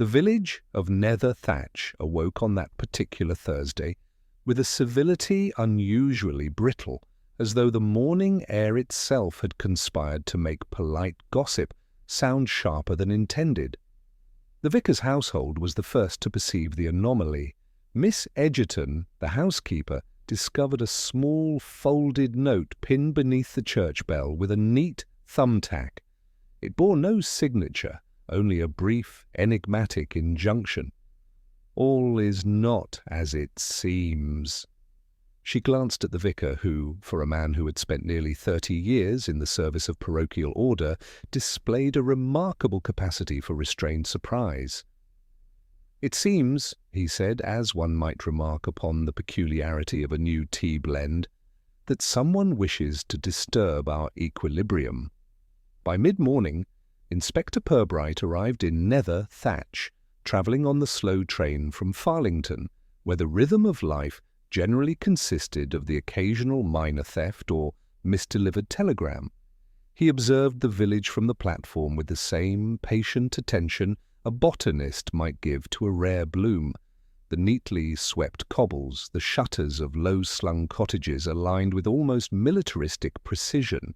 The village of Nether Thatch awoke on that particular Thursday with a civility unusually brittle, as though the morning air itself had conspired to make polite gossip sound sharper than intended. The vicar's household was the first to perceive the anomaly. Miss Edgerton, the housekeeper, discovered a small folded note pinned beneath the church bell with a neat thumbtack. It bore no signature, only a brief, enigmatic injunction. "All is not as it seems." She glanced at the vicar who, for a man who had spent nearly 30 years in the service of parochial order, displayed a remarkable capacity for restrained surprise. "It seems," he said, as one might remark upon the peculiarity of a new tea blend, "that someone wishes to disturb our equilibrium." By mid-morning, Inspector Purbright arrived in Nether Thatch, travelling on the slow train from Farlington, where the rhythm of life generally consisted of the occasional minor theft or misdelivered telegram. He observed the village from the platform with the same patient attention a botanist might give to a rare bloom. The neatly swept cobbles, the shutters of low-slung cottages aligned with almost militaristic precision,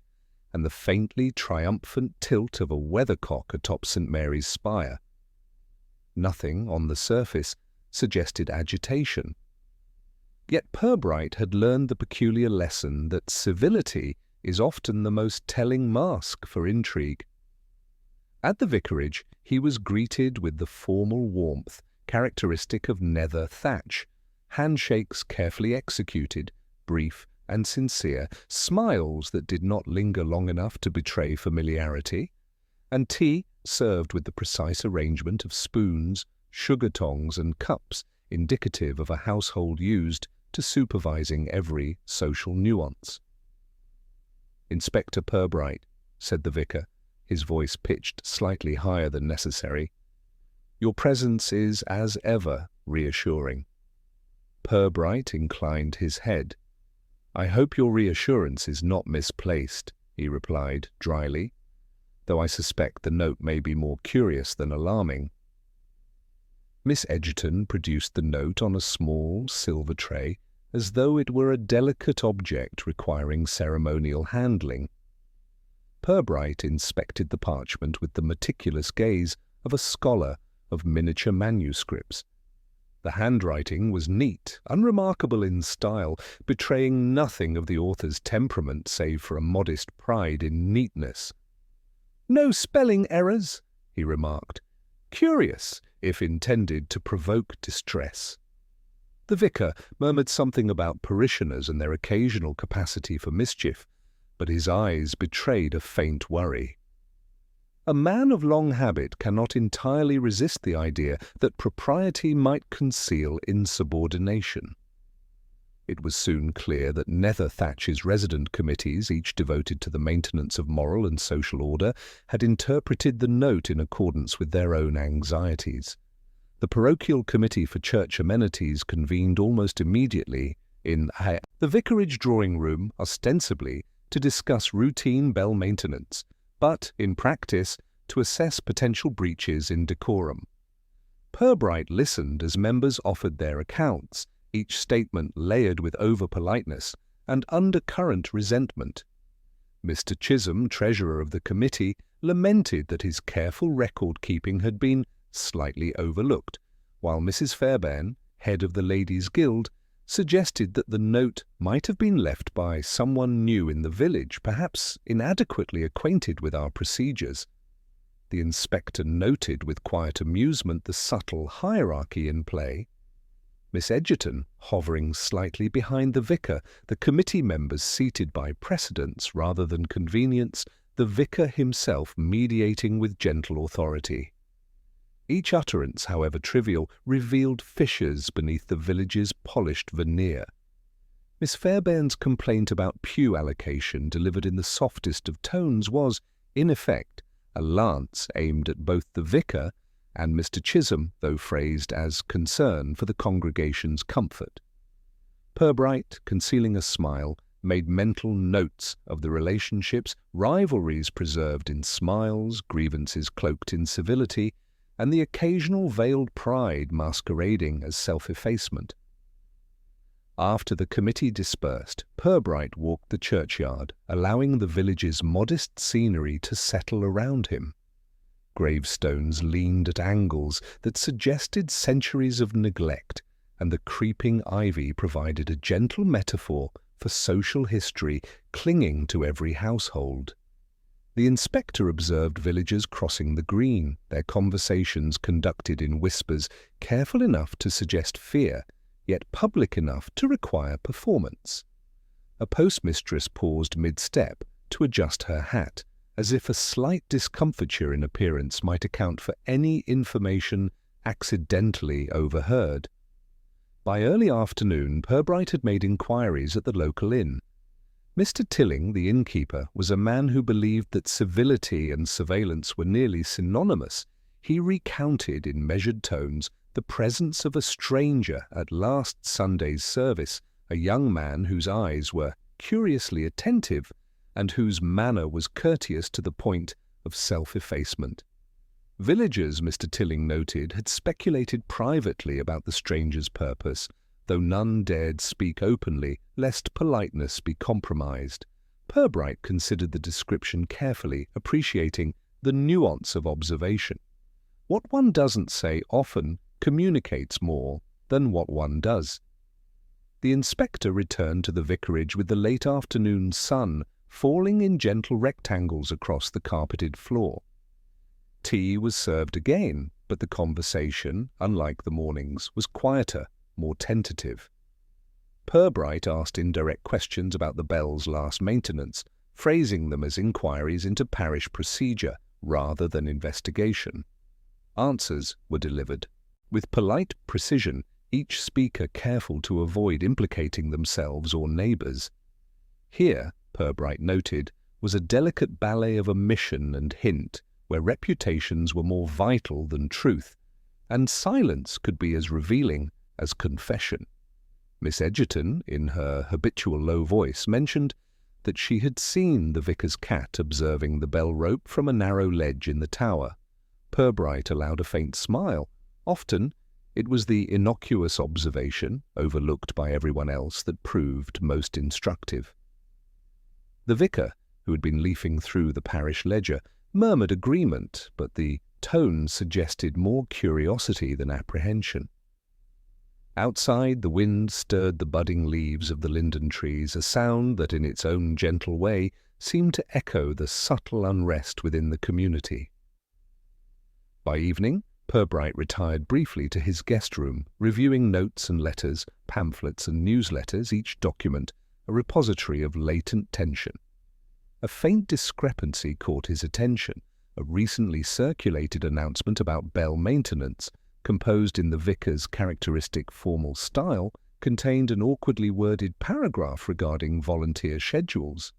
and the faintly triumphant tilt of a weathercock atop St. Mary's spire. Nothing on the surface suggested agitation. Yet Purbright had learned the peculiar lesson that civility is often the most telling mask for intrigue. At the vicarage, he was greeted with the formal warmth characteristic of Nether Thatch, handshakes carefully executed, brief and sincere, smiles that did not linger long enough to betray familiarity, and tea served with the precise arrangement of spoons, sugar tongs and cups indicative of a household used to supervising every social nuance. "Inspector Purbright," said the vicar, his voice pitched slightly higher than necessary, "your presence is, as ever, reassuring." Purbright inclined his head. "I hope your reassurance is not misplaced," he replied dryly, "though I suspect the note may be more curious than alarming." Miss Edgerton produced the note on a small silver tray, as though it were a delicate object requiring ceremonial handling. Purbright inspected the parchment with the meticulous gaze of a scholar of miniature manuscripts. The handwriting was neat, unremarkable in style, betraying nothing of the author's temperament save for a modest pride in neatness. "No spelling errors," he remarked. "Curious, if intended to provoke distress." The vicar murmured something about parishioners and their occasional capacity for mischief, but his eyes betrayed a faint worry. A man of long habit cannot entirely resist the idea that propriety might conceal insubordination. It was soon clear that Nether Thatch's resident committees, each devoted to the maintenance of moral and social order, had interpreted the note in accordance with their own anxieties. The parochial committee for church amenities convened almost immediately in the vicarage drawing-room, ostensibly to discuss routine bell maintenance, but, in practice, to assess potential breaches in decorum. Purbright listened as members offered their accounts, each statement layered with over-politeness and undercurrent resentment. Mr. Chisholm, treasurer of the committee, lamented that his careful record-keeping had been slightly overlooked, while Mrs. Fairbairn, head of the Ladies' Guild, suggested that the note might have been left by someone new in the village, perhaps inadequately acquainted with our procedures. The inspector noted with quiet amusement the subtle hierarchy in play. Miss Edgerton hovering slightly behind the vicar, the committee members seated by precedence rather than convenience, the vicar himself mediating with gentle authority. Each utterance, however trivial, revealed fissures beneath the village's polished veneer. Miss Fairbairn's complaint about pew allocation, delivered in the softest of tones, was, in effect, a lance aimed at both the vicar and Mr. Chisholm, though phrased as concern for the congregation's comfort. Purbright, concealing a smile, made mental notes of the relationships, rivalries preserved in smiles, grievances cloaked in civility, and the occasional veiled pride masquerading as self-effacement. After the committee dispersed, Purbright walked the churchyard, allowing the village's modest scenery to settle around him. Gravestones leaned at angles that suggested centuries of neglect, and the creeping ivy provided a gentle metaphor for social history clinging to every household. The inspector observed villagers crossing the green, their conversations conducted in whispers careful enough to suggest fear, yet public enough to require performance. A postmistress paused mid-step to adjust her hat, as if a slight discomfiture in appearance might account for any information accidentally overheard. By early afternoon, Purbright had made inquiries at the local inn. Mr. Tilling, the innkeeper, was a man who believed that civility and surveillance were nearly synonymous. He recounted in measured tones the presence of a stranger at last Sunday's service, a young man whose eyes were curiously attentive and whose manner was courteous to the point of self-effacement. Villagers, Mr. Tilling noted, had speculated privately about the stranger's purpose, though none dared speak openly, lest politeness be compromised. Purbright considered the description carefully, appreciating the nuance of observation. What one doesn't say often communicates more than what one does. The inspector returned to the vicarage with the late afternoon sun falling in gentle rectangles across the carpeted floor. Tea was served again, but the conversation, unlike the mornings, was quieter, more tentative. Purbright asked indirect questions about the bell's last maintenance, phrasing them as inquiries into parish procedure rather than investigation. Answers were delivered, with polite precision, each speaker careful to avoid implicating themselves or neighbours. Here, Purbright noted, was a delicate ballet of omission and hint, where reputations were more vital than truth, and silence could be as revealing as confession. Miss Egerton, in her habitual low voice, mentioned that she had seen the vicar's cat observing the bell rope from a narrow ledge in the tower. Purbright allowed a faint smile. Often, it was the innocuous observation, overlooked by everyone else, that proved most instructive. The vicar, who had been leafing through the parish ledger, murmured agreement, but the tone suggested more curiosity than apprehension. Outside, the wind stirred the budding leaves of the linden trees, a sound that in its own gentle way seemed to echo the subtle unrest within the community. By evening, Purbright retired briefly to his guest room, reviewing notes and letters, pamphlets and newsletters, each document a repository of latent tension. A faint discrepancy caught his attention, a recently circulated announcement about bell maintenance, composed in the vicar's characteristic formal style, contained an awkwardly worded paragraph regarding volunteer schedules.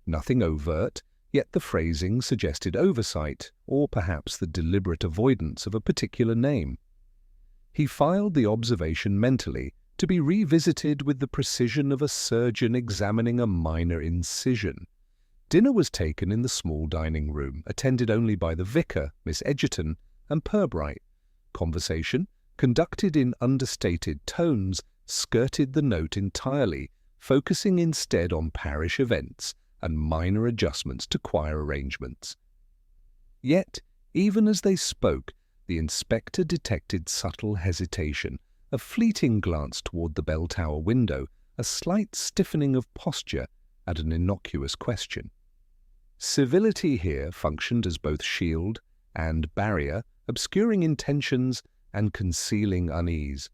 Nothing overt, yet the phrasing suggested oversight, or perhaps the deliberate avoidance of a particular name. He filed the observation mentally, to be revisited with the precision of a surgeon examining a minor incision. Dinner was taken in the small dining room, attended only by the vicar, Miss Egerton, and Purbright. Conversation, conducted in understated tones, skirted the note entirely, focusing instead on parish events and minor adjustments to choir arrangements. Yet, even as they spoke, the inspector detected subtle hesitation, a fleeting glance toward the bell tower window, a slight stiffening of posture at an innocuous question. Civility here functioned as both shield and barrier, obscuring intentions and concealing unease.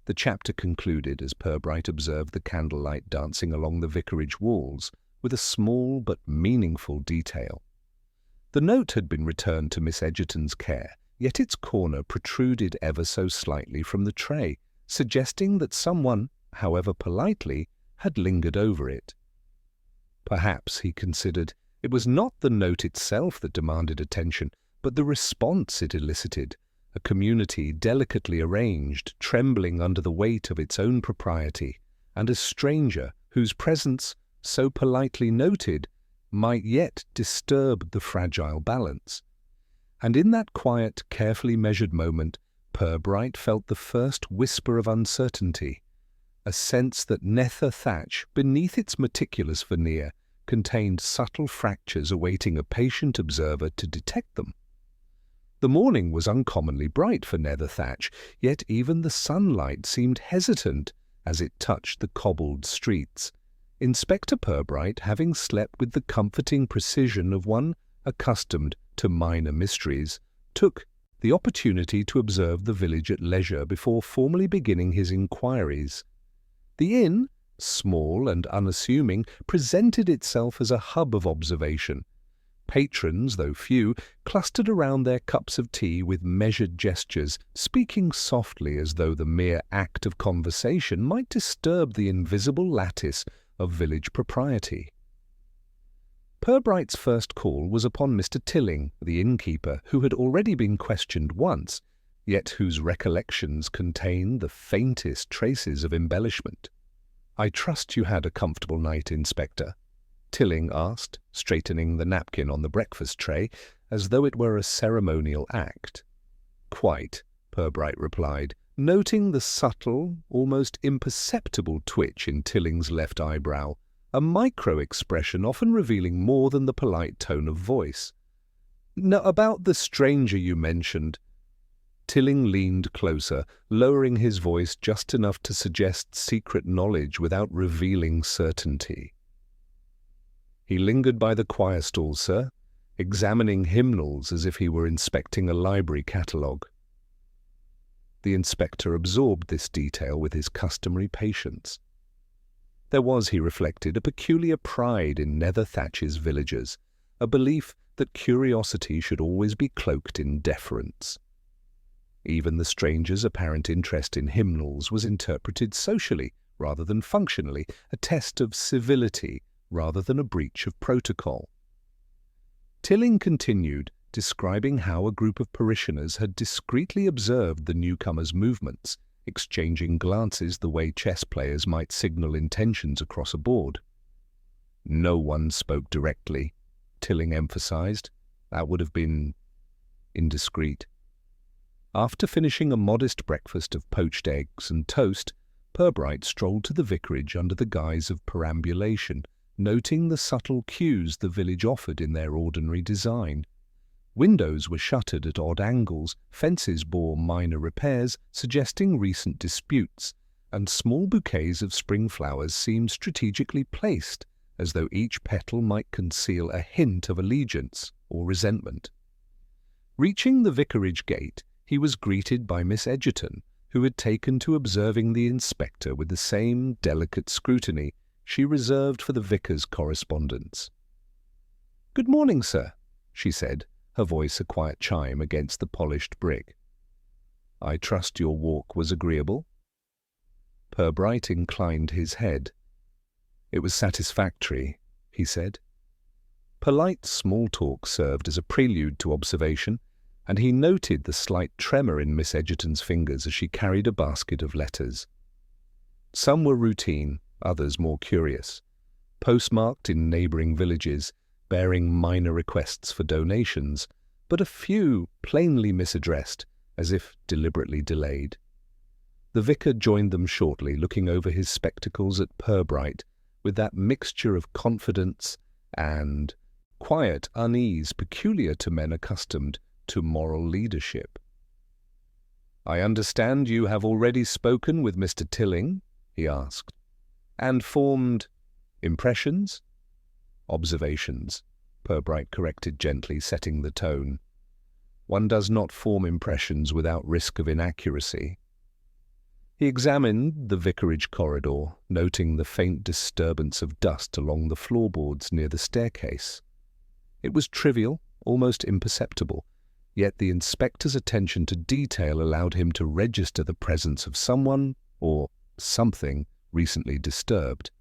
The chapter concluded as Purbright observed the candlelight dancing along the vicarage walls with a small but meaningful detail. The note had been returned to Miss Egerton's care, yet its corner protruded ever so slightly from the tray, suggesting that someone, however politely, had lingered over it. Perhaps, he considered, it was not the note itself that demanded attention, but the response it elicited, a community delicately arranged, trembling under the weight of its own propriety, and a stranger whose presence, so politely noted, might yet disturb the fragile balance. And in that quiet, carefully measured moment, Purbright felt the first whisper of uncertainty, a sense that nether thatch, beneath its meticulous veneer, contained subtle fractures awaiting a patient observer to detect them. The morning was uncommonly bright for nether thatch, yet even the sunlight seemed hesitant as it touched the cobbled streets. Inspector Purbright, having slept with the comforting precision of one accustomed to minor mysteries, took the opportunity to observe the village at leisure before formally beginning his inquiries. The inn, small and unassuming, presented itself as a hub of observation. Patrons, though few, clustered around their cups of tea with measured gestures, speaking softly as though the mere act of conversation might disturb the invisible lattice of village propriety. Purbright's first call was upon Mr. Tilling, the innkeeper, who had already been questioned once, yet whose recollections contained the faintest traces of embellishment. "I trust you had a comfortable night, Inspector?" Tilling asked, straightening the napkin on the breakfast tray, as though it were a ceremonial act. "Quite," Purbright replied, noting the subtle, almost imperceptible twitch in Tilling's left eyebrow, a micro-expression often revealing more than the polite tone of voice. "Now, about the stranger you mentioned." Tilling leaned closer, lowering his voice just enough to suggest secret knowledge without revealing certainty. "He lingered by the choir stall, sir, examining hymnals as if he were inspecting a library catalogue." The inspector absorbed this detail with his customary patience. There was, he reflected, a peculiar pride in nether thatch's villagers, a belief that curiosity should always be cloaked in deference. Even the stranger's apparent interest in hymnals was interpreted socially rather than functionally, a test of civility rather than a breach of protocol. Tilling continued, describing how a group of parishioners had discreetly observed the newcomer's movements, exchanging glances the way chess players might signal intentions across a board. "No one spoke directly," Tilling emphasized. "That would have been indiscreet." After finishing a modest breakfast of poached eggs and toast, Purbright strolled to the vicarage under the guise of perambulation, noting the subtle cues the village offered in their ordinary design. Windows were shuttered at odd angles, fences bore minor repairs, suggesting recent disputes, and small bouquets of spring flowers seemed strategically placed, as though each petal might conceal a hint of allegiance or resentment. Reaching the vicarage gate, he was greeted by Miss Egerton, who had taken to observing the inspector with the same delicate scrutiny she reserved for the vicar's correspondence. "Good morning, sir," she said, her voice a quiet chime against the polished brick. "I trust your walk was agreeable?" Purbright inclined his head. "It was satisfactory," he said. Polite small talk served as a prelude to observation, and he noted the slight tremor in Miss Egerton's fingers as she carried a basket of letters. Some were routine, others more curious, postmarked in neighbouring villages, bearing minor requests for donations, but a few plainly misaddressed, as if deliberately delayed. The vicar joined them shortly, looking over his spectacles at Purbright with that mixture of confidence and quiet unease peculiar to men accustomed to moral leadership. "I understand you have already spoken with Mr. Tilling," he asked, "and formed impressions?" "Observations," Purbright corrected gently, setting the tone. "One does not form impressions without risk of inaccuracy." He examined the vicarage corridor, noting the faint disturbance of dust along the floorboards near the staircase. It was trivial, almost imperceptible, yet the inspector's attention to detail allowed him to register the presence of someone or something recently disturbed.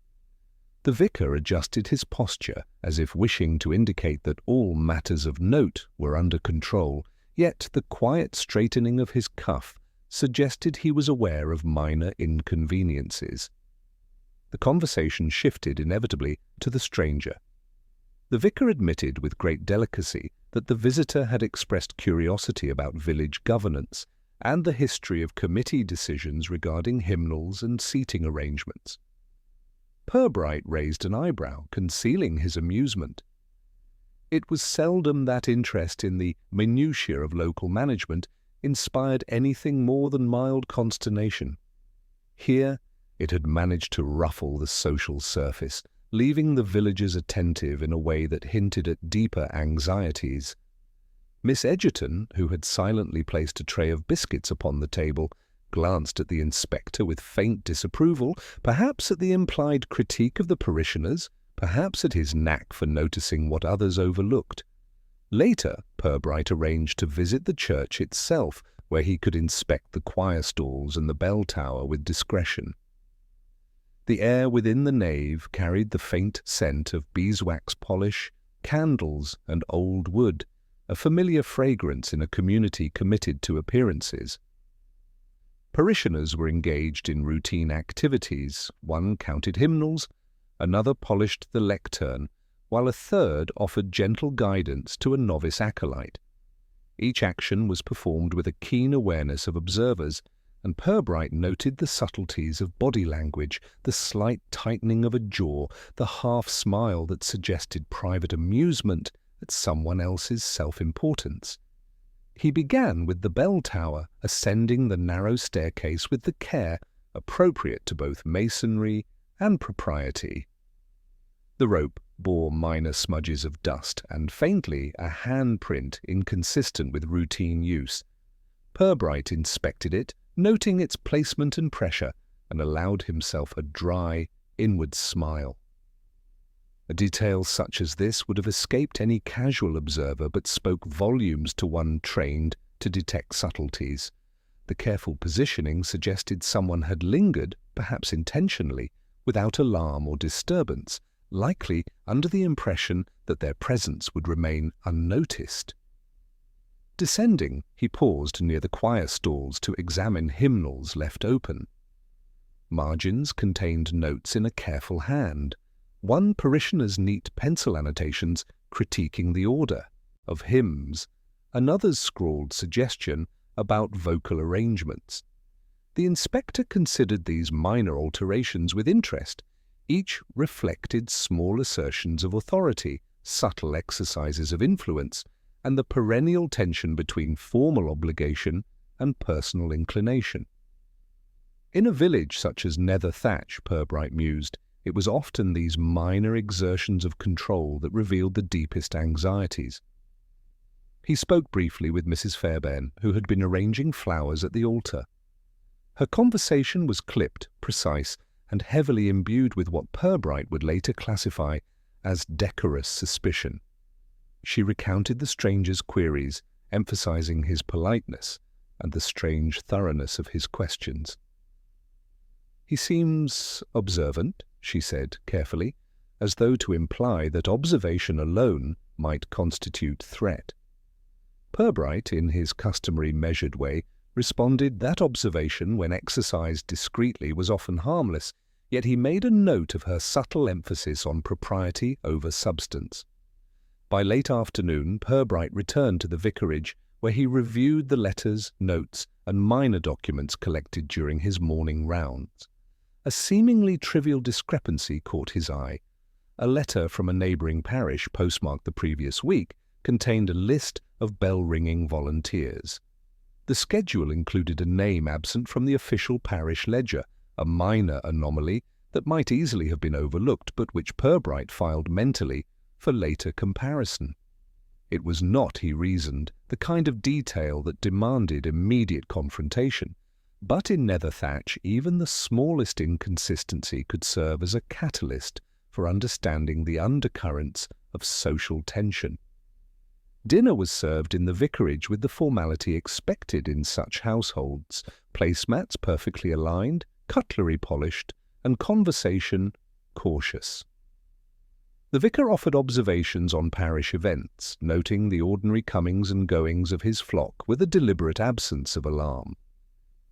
The vicar adjusted his posture as if wishing to indicate that all matters of note were under control, yet the quiet straightening of his cuff suggested he was aware of minor inconveniences. The conversation shifted inevitably to the stranger. The vicar admitted with great delicacy that the visitor had expressed curiosity about village governance and the history of committee decisions regarding hymnals and seating arrangements. Purbright raised an eyebrow, concealing his amusement. It was seldom that interest in the minutiae of local management inspired anything more than mild consternation. Here it had managed to ruffle the social surface, leaving the villagers attentive in a way that hinted at deeper anxieties. Miss Egerton, who had silently placed a tray of biscuits upon the table, glanced at the inspector with faint disapproval, perhaps at the implied critique of the parishioners, perhaps at his knack for noticing what others overlooked. Later, Purbright arranged to visit the church itself, where he could inspect the choir stalls and the bell tower with discretion. The air within the nave carried the faint scent of beeswax polish, candles, and old wood, a familiar fragrance in a community committed to appearances. Parishioners were engaged in routine activities. One counted hymnals, another polished the lectern, while a third offered gentle guidance to a novice acolyte. Each action was performed with a keen awareness of observers, and Purbright noted the subtleties of body language, the slight tightening of a jaw, the half-smile that suggested private amusement at someone else's self-importance. He began with the bell tower, ascending the narrow staircase with the care appropriate to both masonry and propriety. The rope bore minor smudges of dust and faintly a handprint inconsistent with routine use. Purbright inspected it, noting its placement and pressure, and allowed himself a dry, inward smile. A detail such as this would have escaped any casual observer, but spoke volumes to one trained to detect subtleties. The careful positioning suggested someone had lingered, perhaps intentionally, without alarm or disturbance, likely under the impression that their presence would remain unnoticed. Descending, he paused near the choir stalls to examine hymnals left open. Margins contained notes in a careful hand, one parishioner's neat pencil annotations critiquing the order of hymns, another's scrawled suggestion about vocal arrangements. The inspector considered these minor alterations with interest. Each reflected small assertions of authority, subtle exercises of influence, and the perennial tension between formal obligation and personal inclination. In a village such as Nether Thatch, Purbright mused, it was often these minor exertions of control that revealed the deepest anxieties. He spoke briefly with Mrs. Fairbairn, who had been arranging flowers at the altar. Her conversation was clipped, precise, and heavily imbued with what Purbright would later classify as decorous suspicion. She recounted the stranger's queries, emphasizing his politeness and the strange thoroughness of his questions. "He seems observant," she said carefully, as though to imply that observation alone might constitute threat. Purbright, in his customary measured way, responded that observation, when exercised discreetly, was often harmless, yet he made a note of her subtle emphasis on propriety over substance. By late afternoon, Purbright returned to the vicarage, where he reviewed the letters, notes, and minor documents collected during his morning rounds. A seemingly trivial discrepancy caught his eye. A letter from a neighbouring parish, postmarked the previous week, contained a list of bell-ringing volunteers. The schedule included a name absent from the official parish ledger, a minor anomaly that might easily have been overlooked, but which Purbright filed mentally for later comparison. It was not, he reasoned, the kind of detail that demanded immediate confrontation, but in Nether Thatch even the smallest inconsistency could serve as a catalyst for understanding the undercurrents of social tension. Dinner was served in the vicarage with the formality expected in such households, placemats perfectly aligned, cutlery polished, and conversation cautious. The vicar offered observations on parish events, noting the ordinary comings and goings of his flock with a deliberate absence of alarm.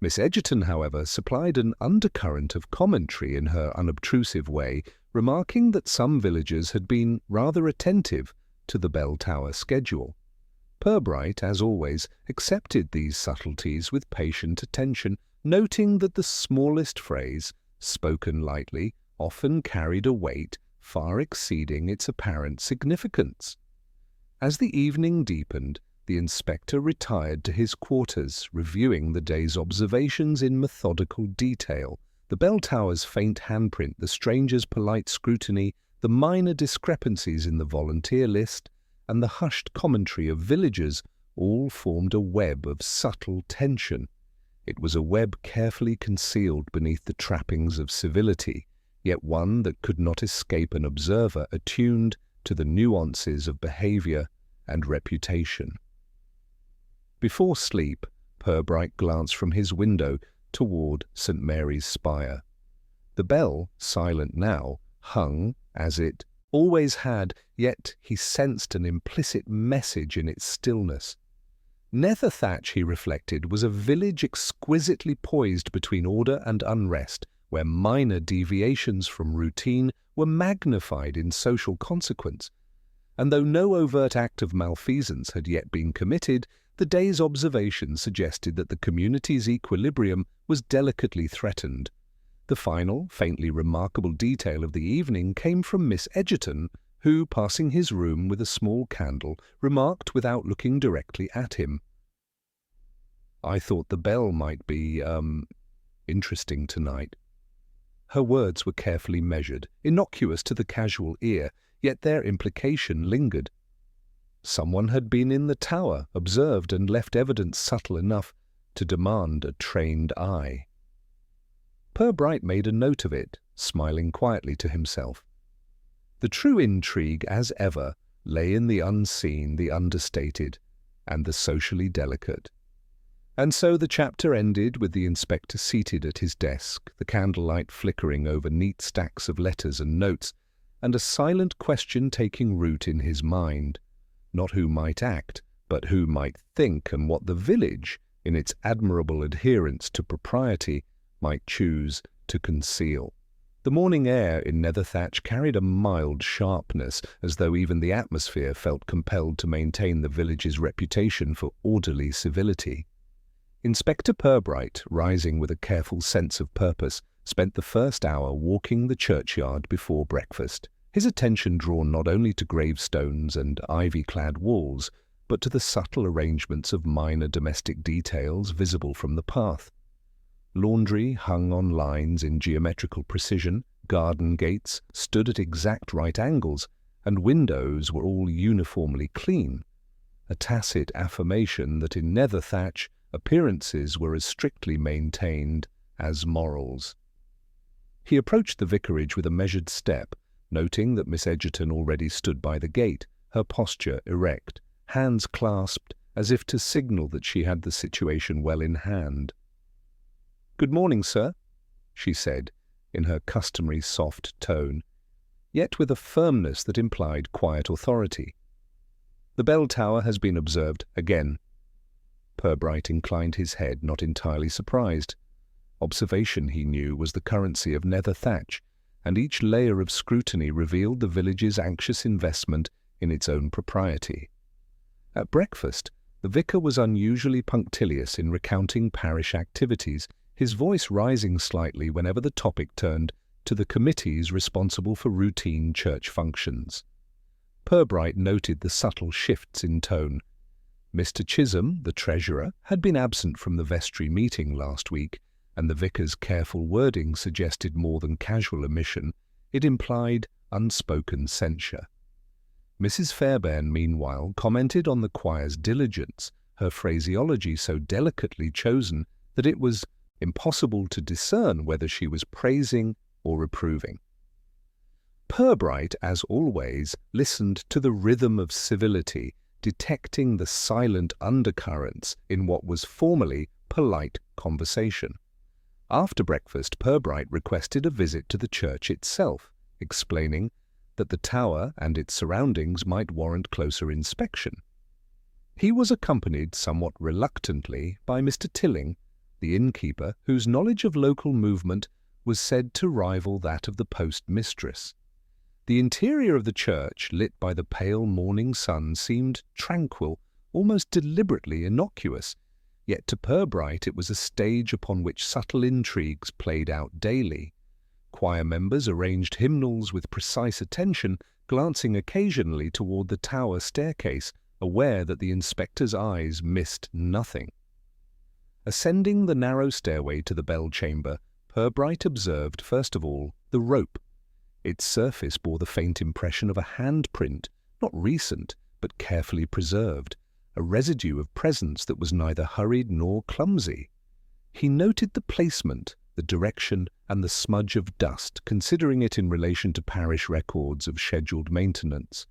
Miss Egerton, however, supplied an undercurrent of commentary in her unobtrusive way, remarking that some villagers had been rather attentive to the bell tower schedule. Purbright, as always, accepted these subtleties with patient attention, noting that the smallest phrase, spoken lightly, often carried a weight far exceeding its apparent significance. As the evening deepened, the inspector retired to his quarters, reviewing the day's observations in methodical detail. The bell tower's faint handprint, the stranger's polite scrutiny, the minor discrepancies in the volunteer list, and the hushed commentary of villagers all formed a web of subtle tension. It was a web carefully concealed beneath the trappings of civility, yet one that could not escape an observer attuned to the nuances of behavior and reputation. Before sleep, Purbright glanced from his window toward St. Mary's spire. The bell, silent now, hung, as it always had, yet he sensed an implicit message in its stillness. Netherthatch, he reflected, was a village exquisitely poised between order and unrest, where minor deviations from routine were magnified in social consequence. And though no overt act of malfeasance had yet been committed, the day's observation suggested that the community's equilibrium was delicately threatened. The final, faintly remarkable detail of the evening came from Miss Egerton, who, passing his room with a small candle, remarked without looking directly at him, "I thought the bell might be, interesting tonight." Her words were carefully measured, innocuous to the casual ear, yet their implication lingered. Someone had been in the tower, observed, and left evidence subtle enough to demand a trained eye. Purbright made a note of it, smiling quietly to himself. The true intrigue, as ever, lay in the unseen, the understated, and the socially delicate. And so the chapter ended with the inspector seated at his desk, the candlelight flickering over neat stacks of letters and notes, and a silent question taking root in his mind. Not who might act, but who might think, and what the village, in its admirable adherence to propriety, might choose to conceal. The morning air in Netherthatch carried a mild sharpness, as though even the atmosphere felt compelled to maintain the village's reputation for orderly civility. Inspector Purbright, rising with a careful sense of purpose, spent the first hour walking the churchyard before breakfast, his attention drawn not only to gravestones and ivy-clad walls, but to the subtle arrangements of minor domestic details visible from the path. Laundry hung on lines in geometrical precision, garden gates stood at exact right angles, and windows were all uniformly clean, a tacit affirmation that in Netherthatch appearances were as strictly maintained as morals. He approached the vicarage with a measured step, noting that Miss Egerton already stood by the gate, her posture erect, hands clasped as if to signal that she had the situation well in hand. "Good morning, sir," she said, in her customary soft tone, yet with a firmness that implied quiet authority. "The bell tower has been observed again." Purbright inclined his head, not entirely surprised. Observation, he knew, was the currency of Netherthatch, and each layer of scrutiny revealed the village's anxious investment in its own propriety. At breakfast, the vicar was unusually punctilious in recounting parish activities, his voice rising slightly whenever the topic turned to the committees responsible for routine church functions. Purbright noted the subtle shifts in tone. Mr. Chisholm, the treasurer, had been absent from the vestry meeting last week, and the vicar's careful wording suggested more than casual omission. It implied unspoken censure. Mrs. Fairbairn, meanwhile, commented on the choir's diligence, her phraseology so delicately chosen that it was impossible to discern whether she was praising or reproving. Purbright, as always, listened to the rhythm of civility, detecting the silent undercurrents in what was formerly polite conversation. After breakfast, Purbright requested a visit to the church itself, explaining that the tower and its surroundings might warrant closer inspection. He was accompanied somewhat reluctantly by Mr. Tilling, the innkeeper, whose knowledge of local movement was said to rival that of the postmistress. The interior of the church, lit by the pale morning sun, seemed tranquil, almost deliberately innocuous, yet to Purbright it was a stage upon which subtle intrigues played out daily. Choir members arranged hymnals with precise attention, glancing occasionally toward the tower staircase, aware that the inspector's eyes missed nothing. Ascending the narrow stairway to the bell chamber, Purbright observed, first of all, the rope. Its surface bore the faint impression of a handprint, not recent, but carefully preserved, a residue of presence that was neither hurried nor clumsy. He noted the placement, the direction, and the smudge of dust, considering it in relation to parish records of scheduled maintenance.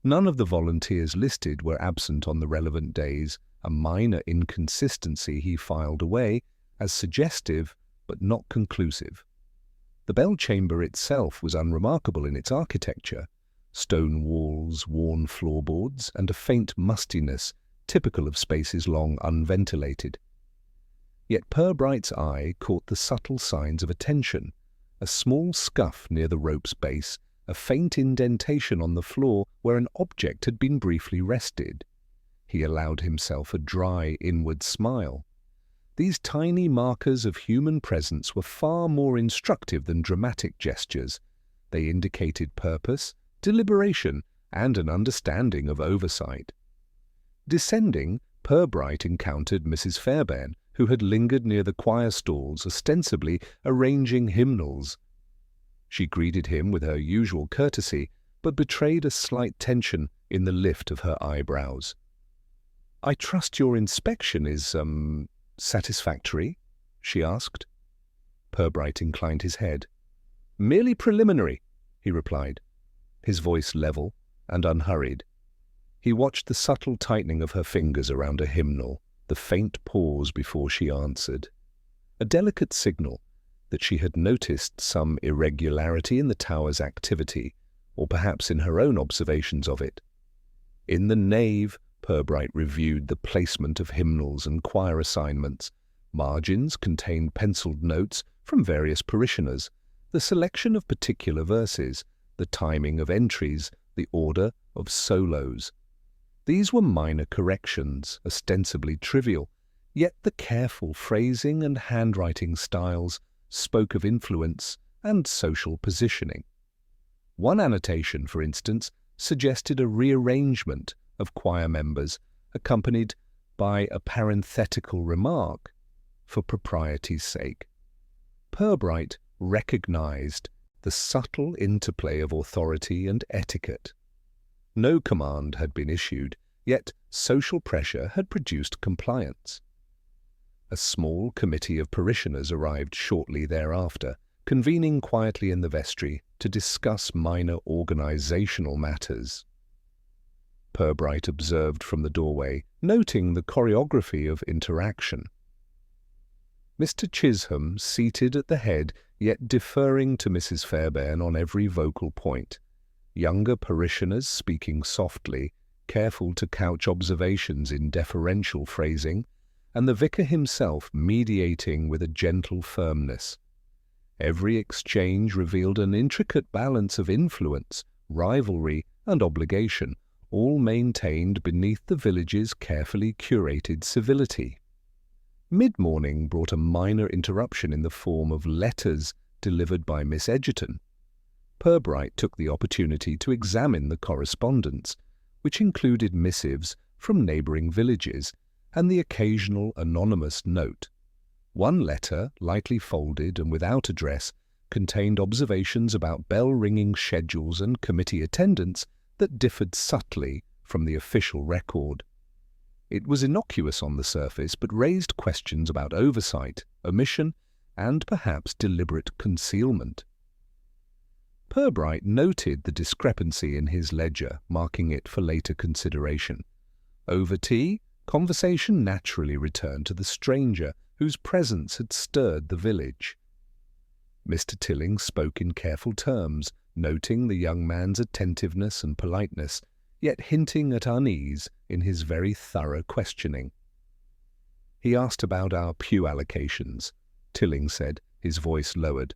None of the volunteers listed were absent on the relevant days, a minor inconsistency he filed away as suggestive but not conclusive. The bell chamber itself was unremarkable in its architecture: stone walls, worn floorboards, and a faint mustiness typical of spaces long unventilated. Yet Purbright's eye caught the subtle signs of attention: a small scuff near the rope's base, a faint indentation on the floor where an object had been briefly rested. He allowed himself a dry, inward smile. These tiny markers of human presence were far more instructive than dramatic gestures. They indicated purpose, deliberation, and an understanding of oversight. Descending, Purbright encountered Mrs. Fairbairn, who had lingered near the choir stalls, ostensibly arranging hymnals. She greeted him with her usual courtesy, but betrayed a slight tension in the lift of her eyebrows. "I trust your inspection is, satisfactory?" she asked. Purbright inclined his head. "Merely preliminary," he replied, his voice level and unhurried. He watched the subtle tightening of her fingers around a hymnal, the faint pause before she answered. A delicate signal that she had noticed some irregularity in the tower's activity, or perhaps in her own observations of it. In the nave, Purbright reviewed the placement of hymnals and choir assignments. Margins contained penciled notes from various parishioners, the selection of particular verses, the timing of entries, the order of solos. These were minor corrections, ostensibly trivial, yet the careful phrasing and handwriting styles spoke of influence and social positioning. One annotation, for instance, suggested a rearrangement of choir members, accompanied by a parenthetical remark, "for propriety's sake." Purbright recognized the subtle interplay of authority and etiquette. No command had been issued, yet social pressure had produced compliance. A small committee of parishioners arrived shortly thereafter, convening quietly in the vestry to discuss minor organizational matters. Purbright observed from the doorway, noting the choreography of interaction. Mr. Chisholm seated at the head, yet deferring to Mrs. Fairbairn on every vocal point. Younger parishioners speaking softly, careful to couch observations in deferential phrasing, and the vicar himself mediating with a gentle firmness. Every exchange revealed an intricate balance of influence, rivalry, and obligation, all maintained beneath the village's carefully curated civility. Mid-morning brought a minor interruption in the form of letters delivered by Miss Egerton. Purbright took the opportunity to examine the correspondence, which included missives from neighbouring villages and the occasional anonymous note. One letter, lightly folded and without address, contained observations about bell-ringing schedules and committee attendance that differed subtly from the official record. It was innocuous on the surface, but raised questions about oversight, omission, and perhaps deliberate concealment. Purbright noted the discrepancy in his ledger, marking it for later consideration. Over tea, conversation naturally returned to the stranger whose presence had stirred the village. Mr. Tilling spoke in careful terms, noting the young man's attentiveness and politeness, yet hinting at unease in his very thorough questioning. He asked about our pew allocations, Tilling said, his voice lowered,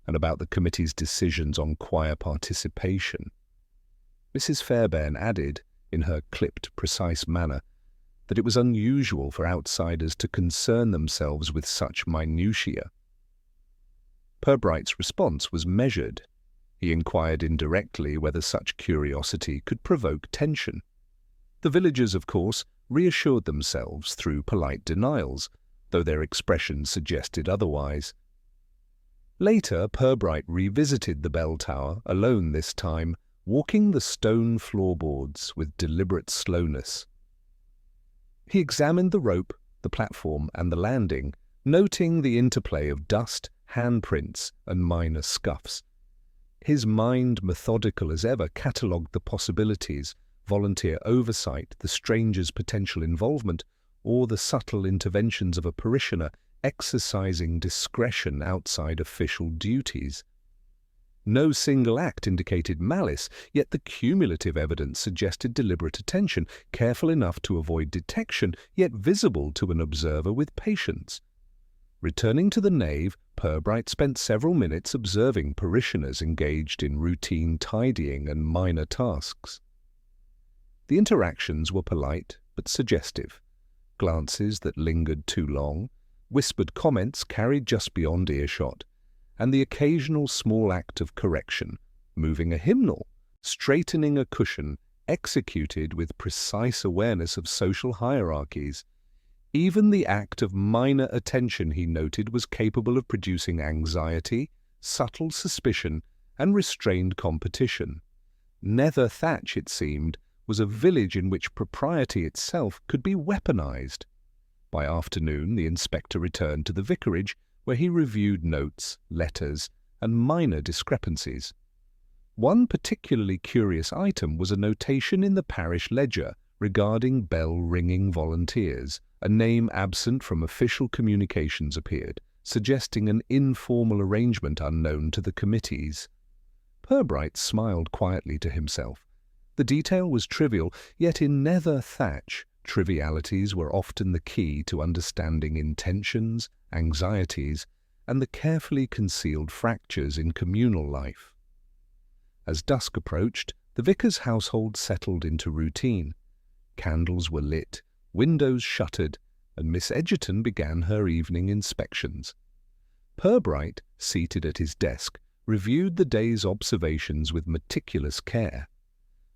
and about the committee's decisions on choir participation. Mrs. Fairbairn added, in her clipped, precise manner, that it was unusual for outsiders to concern themselves with such minutiae. Purbright's response was measured. He inquired indirectly whether such curiosity could provoke tension. The villagers, of course, reassured themselves through polite denials, though their expressions suggested otherwise. Later, Purbright revisited the bell tower, alone this time, walking the stone floorboards with deliberate slowness. He examined the rope, the platform, and the landing, noting the interplay of dust, handprints, and minor scuffs. His mind, methodical as ever, catalogued the possibilities: volunteer oversight, the stranger's potential involvement, or the subtle interventions of a parishioner exercising discretion outside official duties. No single act indicated malice, yet the cumulative evidence suggested deliberate attention, careful enough to avoid detection, yet visible to an observer with patience. Returning to the nave, Purbright spent several minutes observing parishioners engaged in routine tidying and minor tasks. The interactions were polite but suggestive. Glances that lingered too long, whispered comments carried just beyond earshot, and the occasional small act of correction, moving a hymnal, straightening a cushion, executed with precise awareness of social hierarchies. Even the act of minor attention, he noted, was capable of producing anxiety, subtle suspicion, and restrained competition. Nether Thatch, it seemed, was a village in which propriety itself could be weaponized. By afternoon, the inspector returned to the vicarage, where he reviewed notes, letters, and minor discrepancies. One particularly curious item was a notation in the parish ledger regarding bell-ringing volunteers. A name absent from official communications appeared, suggesting an informal arrangement unknown to the committees. Purbright smiled quietly to himself. The detail was trivial, yet in Nether Thatch, trivialities were often the key to understanding intentions, anxieties, and the carefully concealed fractures in communal life. As dusk approached, the vicar's household settled into routine. Candles were lit, windows shuttered, and Miss Edgerton began her evening inspections. Purbright, seated at his desk, reviewed the day's observations with meticulous care.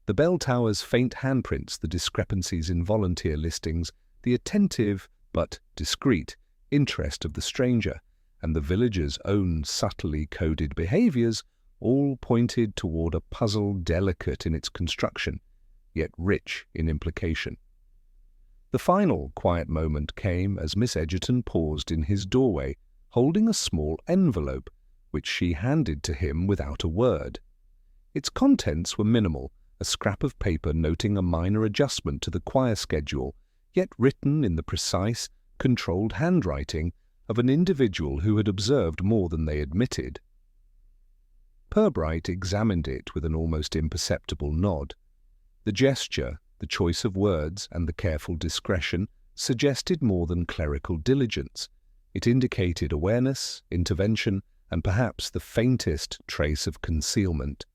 The bell tower's faint handprints, the discrepancies in volunteer listings, the attentive but discreet interest of the stranger, and the villager's own subtly coded behaviors all pointed toward a puzzle delicate in its construction, yet rich in implication. The final quiet moment came as Miss Edgerton paused in his doorway, holding a small envelope, which she handed to him without a word. Its contents were minimal, a scrap of paper noting a minor adjustment to the choir schedule, yet written in the precise, controlled handwriting of an individual who had observed more than they admitted. Purbright examined it with an almost imperceptible nod. The gesture, the choice of words, and the careful discretion suggested more than clerical diligence. It indicated awareness, intervention, and perhaps the faintest trace of concealment.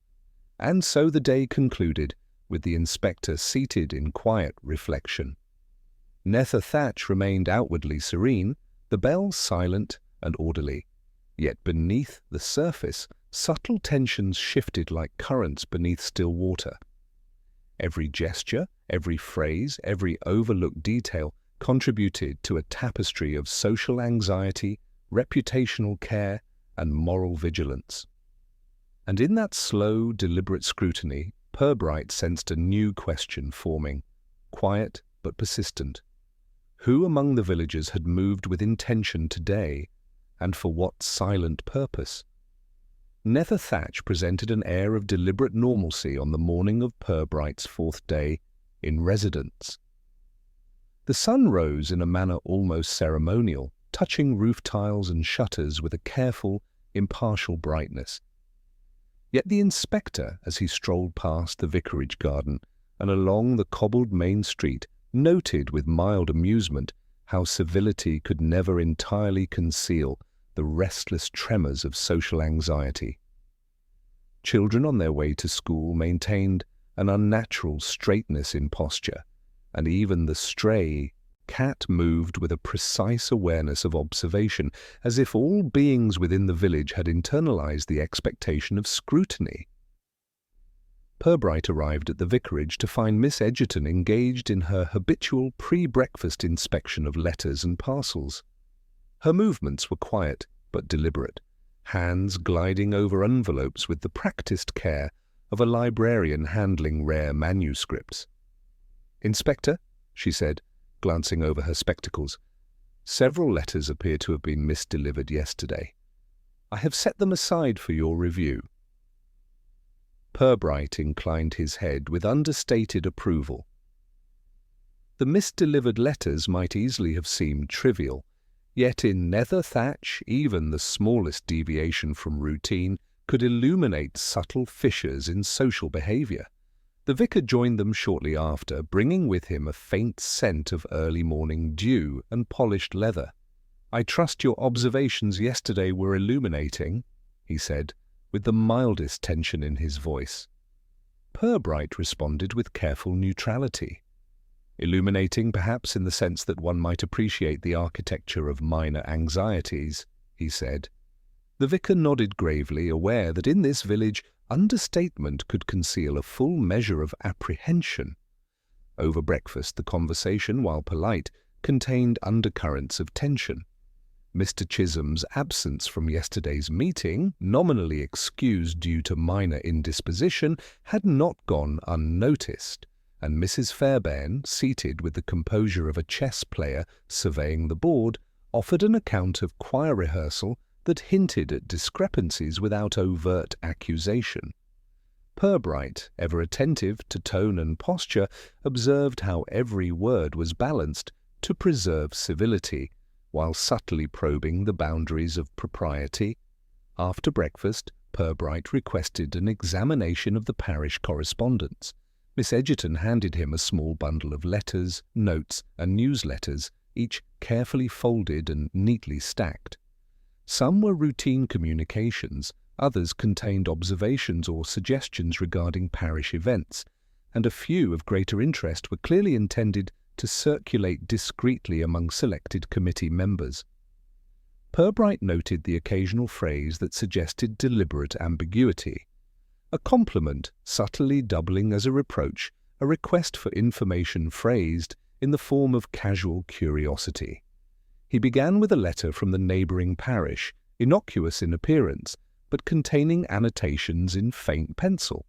And so the day concluded, with the inspector seated in quiet reflection. Nether Thatch remained outwardly serene, the bell silent and orderly. Yet beneath the surface, subtle tensions shifted like currents beneath still water. Every gesture, every phrase, every overlooked detail contributed to a tapestry of social anxiety, reputational care, and moral vigilance. And in that slow, deliberate scrutiny, Purbright sensed a new question forming, quiet but persistent. Who among the villagers had moved with intention today, and for what silent purpose? Nether Thatch presented an air of deliberate normalcy on the morning of Purbright's fourth day in residence. The sun rose in a manner almost ceremonial, touching roof tiles and shutters with a careful, impartial brightness. Yet the inspector, as he strolled past the vicarage garden and along the cobbled main street, noted with mild amusement how civility could never entirely conceal the restless tremors of social anxiety. Children on their way to school maintained an unnatural straightness in posture, and even the stray cat moved with a precise awareness of observation, as if all beings within the village had internalized the expectation of scrutiny. Purbright arrived at the vicarage to find Miss Egerton engaged in her habitual pre-breakfast inspection of letters and parcels. Her movements were quiet but deliberate, hands gliding over envelopes with the practiced care of a librarian handling rare manuscripts. "Inspector," she said, glancing over her spectacles, "several letters appear to have been misdelivered yesterday. I have set them aside for your review." Purbright inclined his head with understated approval. The misdelivered letters might easily have seemed trivial, yet in nether thatch even the smallest deviation from routine could illuminate subtle fissures in social behaviour. The vicar joined them shortly after, bringing with him a faint scent of early morning dew and polished leather. "I trust your observations yesterday were illuminating," he said, with the mildest tension in his voice. Purbright responded with careful neutrality. "Illuminating, perhaps, in the sense that one might appreciate the architecture of minor anxieties," he said. The vicar nodded gravely, aware that in this village understatement could conceal a full measure of apprehension. Over breakfast, the conversation, while polite, contained undercurrents of tension. Mr. Chisholm's absence from yesterday's meeting, nominally excused due to minor indisposition, had not gone unnoticed, and Mrs. Fairbairn, seated with the composure of a chess player surveying the board, offered an account of choir rehearsal that hinted at discrepancies without overt accusation. Purbright, ever attentive to tone and posture, observed how every word was balanced to preserve civility, while subtly probing the boundaries of propriety. After breakfast, Purbright requested an examination of the parish correspondence. Miss Egerton handed him a small bundle of letters, notes, and newsletters, each carefully folded and neatly stacked. Some were routine communications, others contained observations or suggestions regarding parish events, and a few of greater interest were clearly intended to circulate discreetly among selected committee members. Purbright noted the occasional phrase that suggested deliberate ambiguity. A compliment subtly doubling as a reproach, a request for information phrased in the form of casual curiosity. He began with a letter from the neighbouring parish, innocuous in appearance, but containing annotations in faint pencil.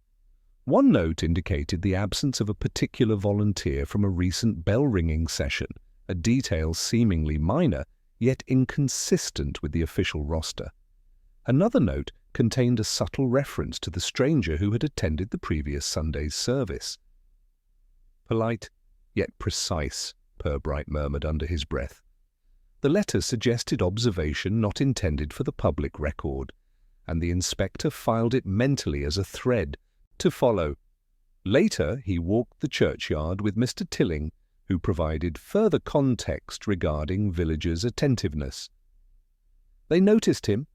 One note indicated the absence of a particular volunteer from a recent bell-ringing session, a detail seemingly minor, yet inconsistent with the official roster. Another note contained a subtle reference to the stranger who had attended the previous Sunday's service. "Polite, yet precise," Purbright murmured under his breath. The letter suggested observation not intended for the public record, and the inspector filed it mentally as a thread to follow. Later, he walked the churchyard with Mr. Tilling, who provided further context regarding villagers' attentiveness. "They noticed him,"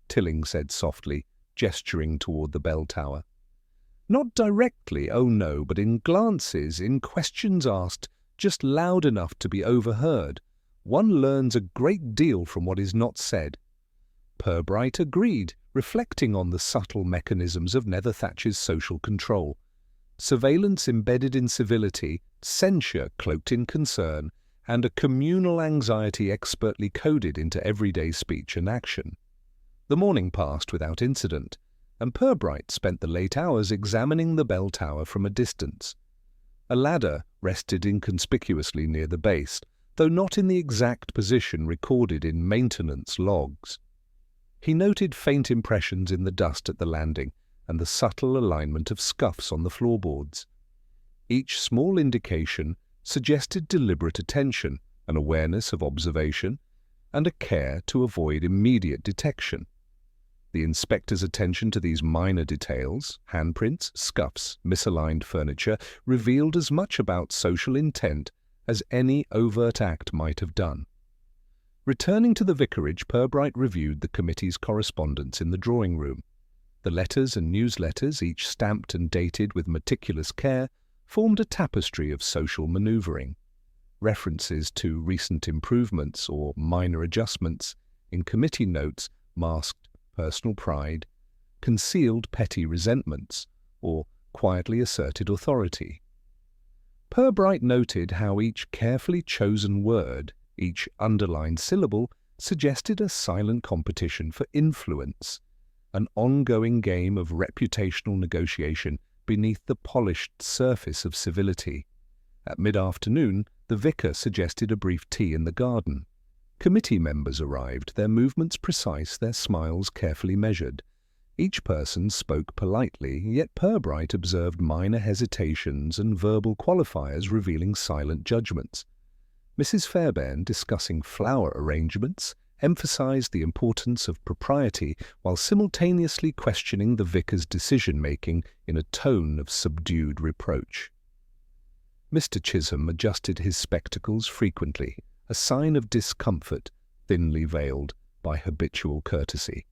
Tilling said softly, gesturing toward the bell tower. "Not directly, oh no, but in glances, in questions asked, just loud enough to be overheard. One learns a great deal from what is not said." Purbright agreed, reflecting on the subtle mechanisms of Netherthatch's social control. Surveillance embedded in civility, censure cloaked in concern, and a communal anxiety expertly coded into everyday speech and action. The morning passed without incident, and Purbright spent the late hours examining the bell tower from a distance. A ladder rested inconspicuously near the base, though not in the exact position recorded in maintenance logs. He noted faint impressions in the dust at the landing and the subtle alignment of scuffs on the floorboards. Each small indication suggested deliberate attention, an awareness of observation, and a care to avoid immediate detection. The inspector's attention to these minor details, handprints, scuffs, misaligned furniture, revealed as much about social intent as any overt act might have done. Returning to the vicarage, Purbright reviewed the committee's correspondence in the drawing-room. The letters and newsletters, each stamped and dated with meticulous care, formed a tapestry of social manoeuvring. References to recent improvements or minor adjustments in committee notes masked personal pride, concealed petty resentments, or quietly asserted authority. Purbright noted how each carefully chosen word, each underlined syllable, suggested a silent competition for influence, an ongoing game of reputational negotiation beneath the polished surface of civility. At mid-afternoon, the vicar suggested a brief tea in the garden. Committee members arrived, their movements precise, their smiles carefully measured. Each person spoke politely, yet Purbright observed minor hesitations and verbal qualifiers revealing silent judgments. Mrs. Fairbairn, discussing flower arrangements, emphasized the importance of propriety while simultaneously questioning the vicar's decision-making in a tone of subdued reproach. Mr. Chisholm adjusted his spectacles frequently, a sign of discomfort thinly veiled by habitual courtesy.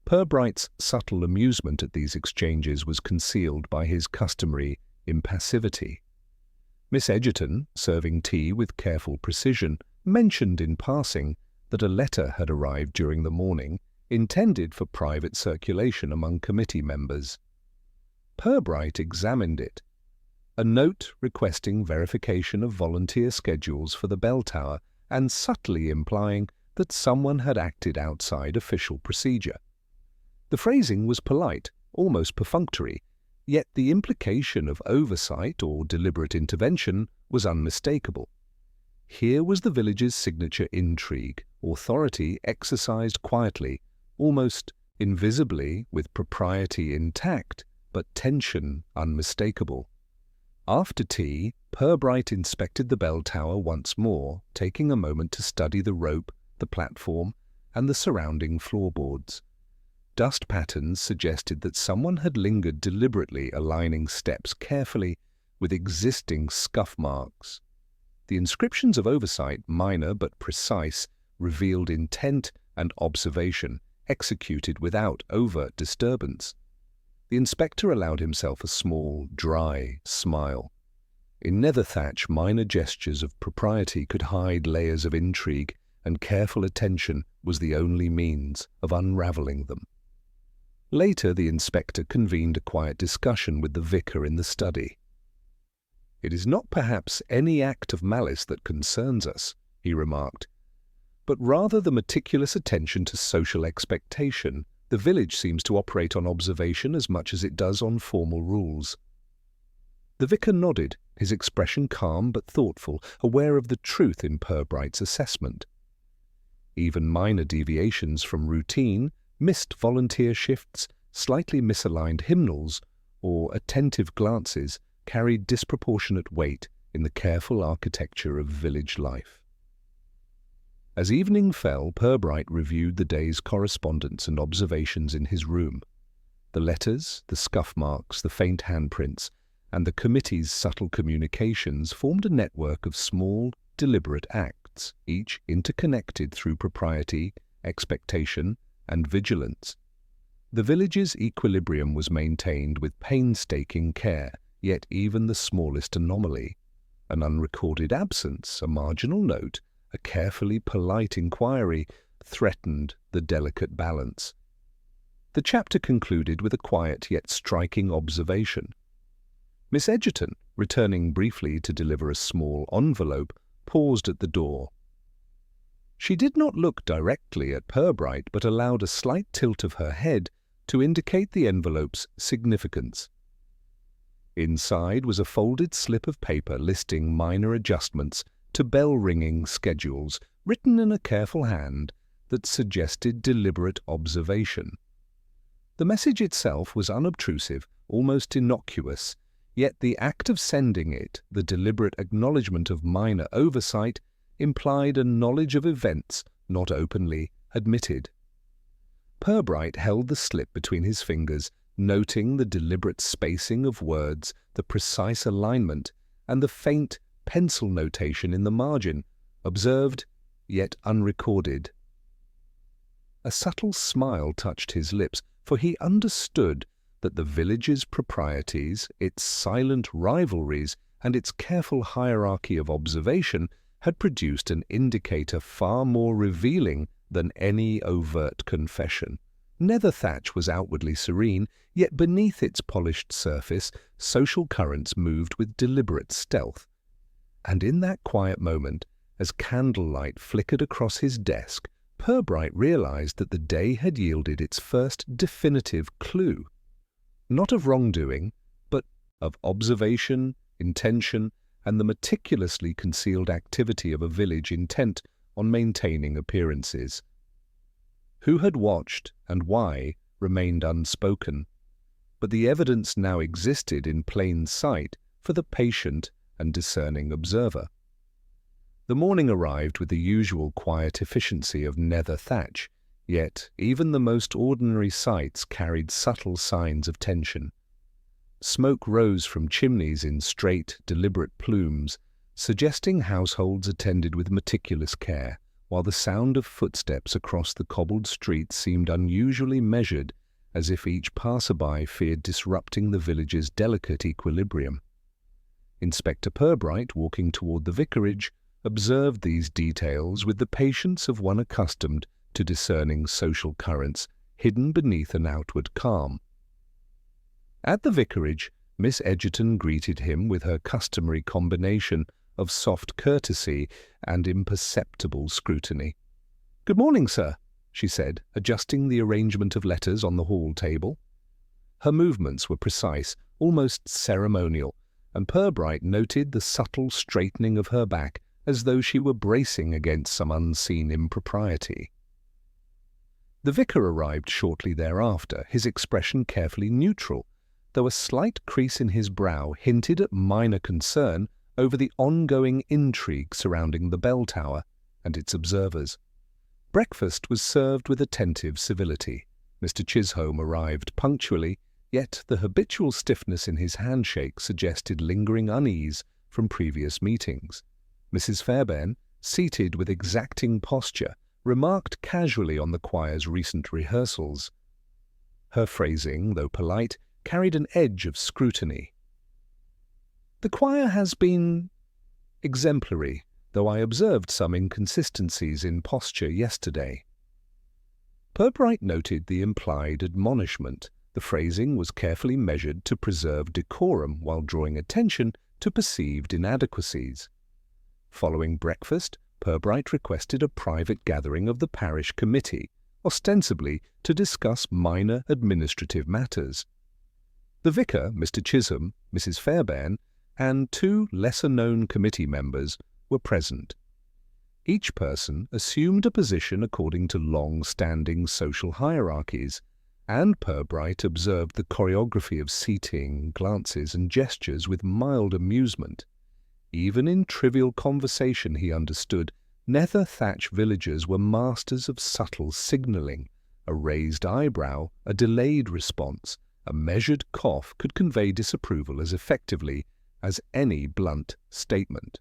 Purbright's subtle amusement at these exchanges was concealed by his customary impassivity. Miss Egerton, serving tea with careful precision, mentioned in passing that a letter had arrived during the morning, intended for private circulation among committee members. Purbright examined it. A note requesting verification of volunteer schedules for the bell tower and subtly implying that someone had acted outside official procedure. The phrasing was polite, almost perfunctory, yet the implication of oversight or deliberate intervention was unmistakable. Here was the village's signature intrigue, authority exercised quietly, almost invisibly, with propriety intact, but tension unmistakable. After tea, Purbright inspected the bell tower once more, taking a moment to study the rope, the platform, and the surrounding floorboards. Dust patterns suggested that someone had lingered deliberately, aligning steps carefully with existing scuff marks. The inscriptions of oversight, minor but precise, revealed intent and observation, executed without overt disturbance. The inspector allowed himself a small, dry smile. In Netherthatch, minor gestures of propriety could hide layers of intrigue, and careful attention was the only means of unravelling them. Later, the inspector convened a quiet discussion with the vicar in the study. "It is not perhaps any act of malice that concerns us," he remarked, "but rather the meticulous attention to social expectation. The village seems to operate on observation as much as it does on formal rules." The vicar nodded, his expression calm but thoughtful, aware of the truth in Purbright's assessment. Even minor deviations from routine, missed volunteer shifts, slightly misaligned hymnals, or attentive glances carried disproportionate weight in the careful architecture of village life. As evening fell, Purbright reviewed the day's correspondence and observations in his room. The letters, the scuff marks, the faint handprints, and the committee's subtle communications formed a network of small, deliberate acts, each interconnected through propriety, expectation, and vigilance. The village's equilibrium was maintained with painstaking care, yet even the smallest anomaly, an unrecorded absence, a marginal note, a carefully polite inquiry, threatened the delicate balance. The chapter concluded with a quiet yet striking observation. Miss Egerton, returning briefly to deliver a small envelope, paused at the door. She did not look directly at Purbright, but allowed a slight tilt of her head to indicate the envelope's significance. Inside was a folded slip of paper listing minor adjustments to bell-ringing schedules, written in a careful hand that suggested deliberate observation. The message itself was unobtrusive, almost innocuous, yet the act of sending it, the deliberate acknowledgement of minor oversight, implied a knowledge of events not openly admitted. Purbright held the slip between his fingers, noting the deliberate spacing of words, the precise alignment, and the faint pencil notation in the margin, observed yet unrecorded. A subtle smile touched his lips. for he understood that the village's proprieties, its silent rivalries, and its careful hierarchy of observation had produced an indicator far more revealing than any overt confession. Nether thatch was outwardly serene, yet beneath its polished surface, social currents moved with deliberate stealth. And in that quiet moment, as candlelight flickered across his desk, Purbright realized that the day had yielded its first definitive clue. Not of wrongdoing, but of observation, intention, and the meticulously concealed activity of a village intent on maintaining appearances. Who had watched and why remained unspoken, but the evidence now existed in plain sight for the patient and discerning observer. The morning arrived with the usual quiet efficiency of nether thatch, yet even the most ordinary sights carried subtle signs of tension. Smoke rose from chimneys in straight, deliberate plumes, suggesting households attended with meticulous care, while the sound of footsteps across the cobbled streets seemed unusually measured, as if each passerby feared disrupting the village's delicate equilibrium. Inspector Purbright, walking toward the vicarage, observed these details with the patience of one accustomed to discerning social currents hidden beneath an outward calm. At the vicarage, Miss Edgerton greeted him with her customary combination of soft courtesy and imperceptible scrutiny. "Good morning, sir," she said, adjusting the arrangement of letters on the hall table. Her movements were precise, almost ceremonial, and Purbright noted the subtle straightening of her back as though she were bracing against some unseen impropriety. The vicar arrived shortly thereafter, his expression carefully neutral, though a slight crease in his brow hinted at minor concern over the ongoing intrigue surrounding the bell tower and its observers. Breakfast was served with attentive civility. Mr. Chisholm arrived punctually, yet the habitual stiffness in his handshake suggested lingering unease from previous meetings. Mrs. Fairbairn, seated with exacting posture, remarked casually on the choir's recent rehearsals. Her phrasing, though polite, carried an edge of scrutiny. "The choir has been exemplary, though I observed some inconsistencies in posture yesterday." Purbright noted the implied admonishment. The phrasing was carefully measured to preserve decorum while drawing attention to perceived inadequacies. Following breakfast, Purbright requested a private gathering of the parish committee, ostensibly to discuss minor administrative matters. The vicar, Mr. Chisholm, Mrs. Fairbairn, and two lesser-known committee members were present. Each person assumed a position according to long-standing social hierarchies, and Purbright observed the choreography of seating, glances, and gestures with mild amusement. Even in trivial conversation, he understood, nether thatch villagers were masters of subtle signalling. A raised eyebrow, a delayed response, a measured cough could convey disapproval as effectively as any blunt statement.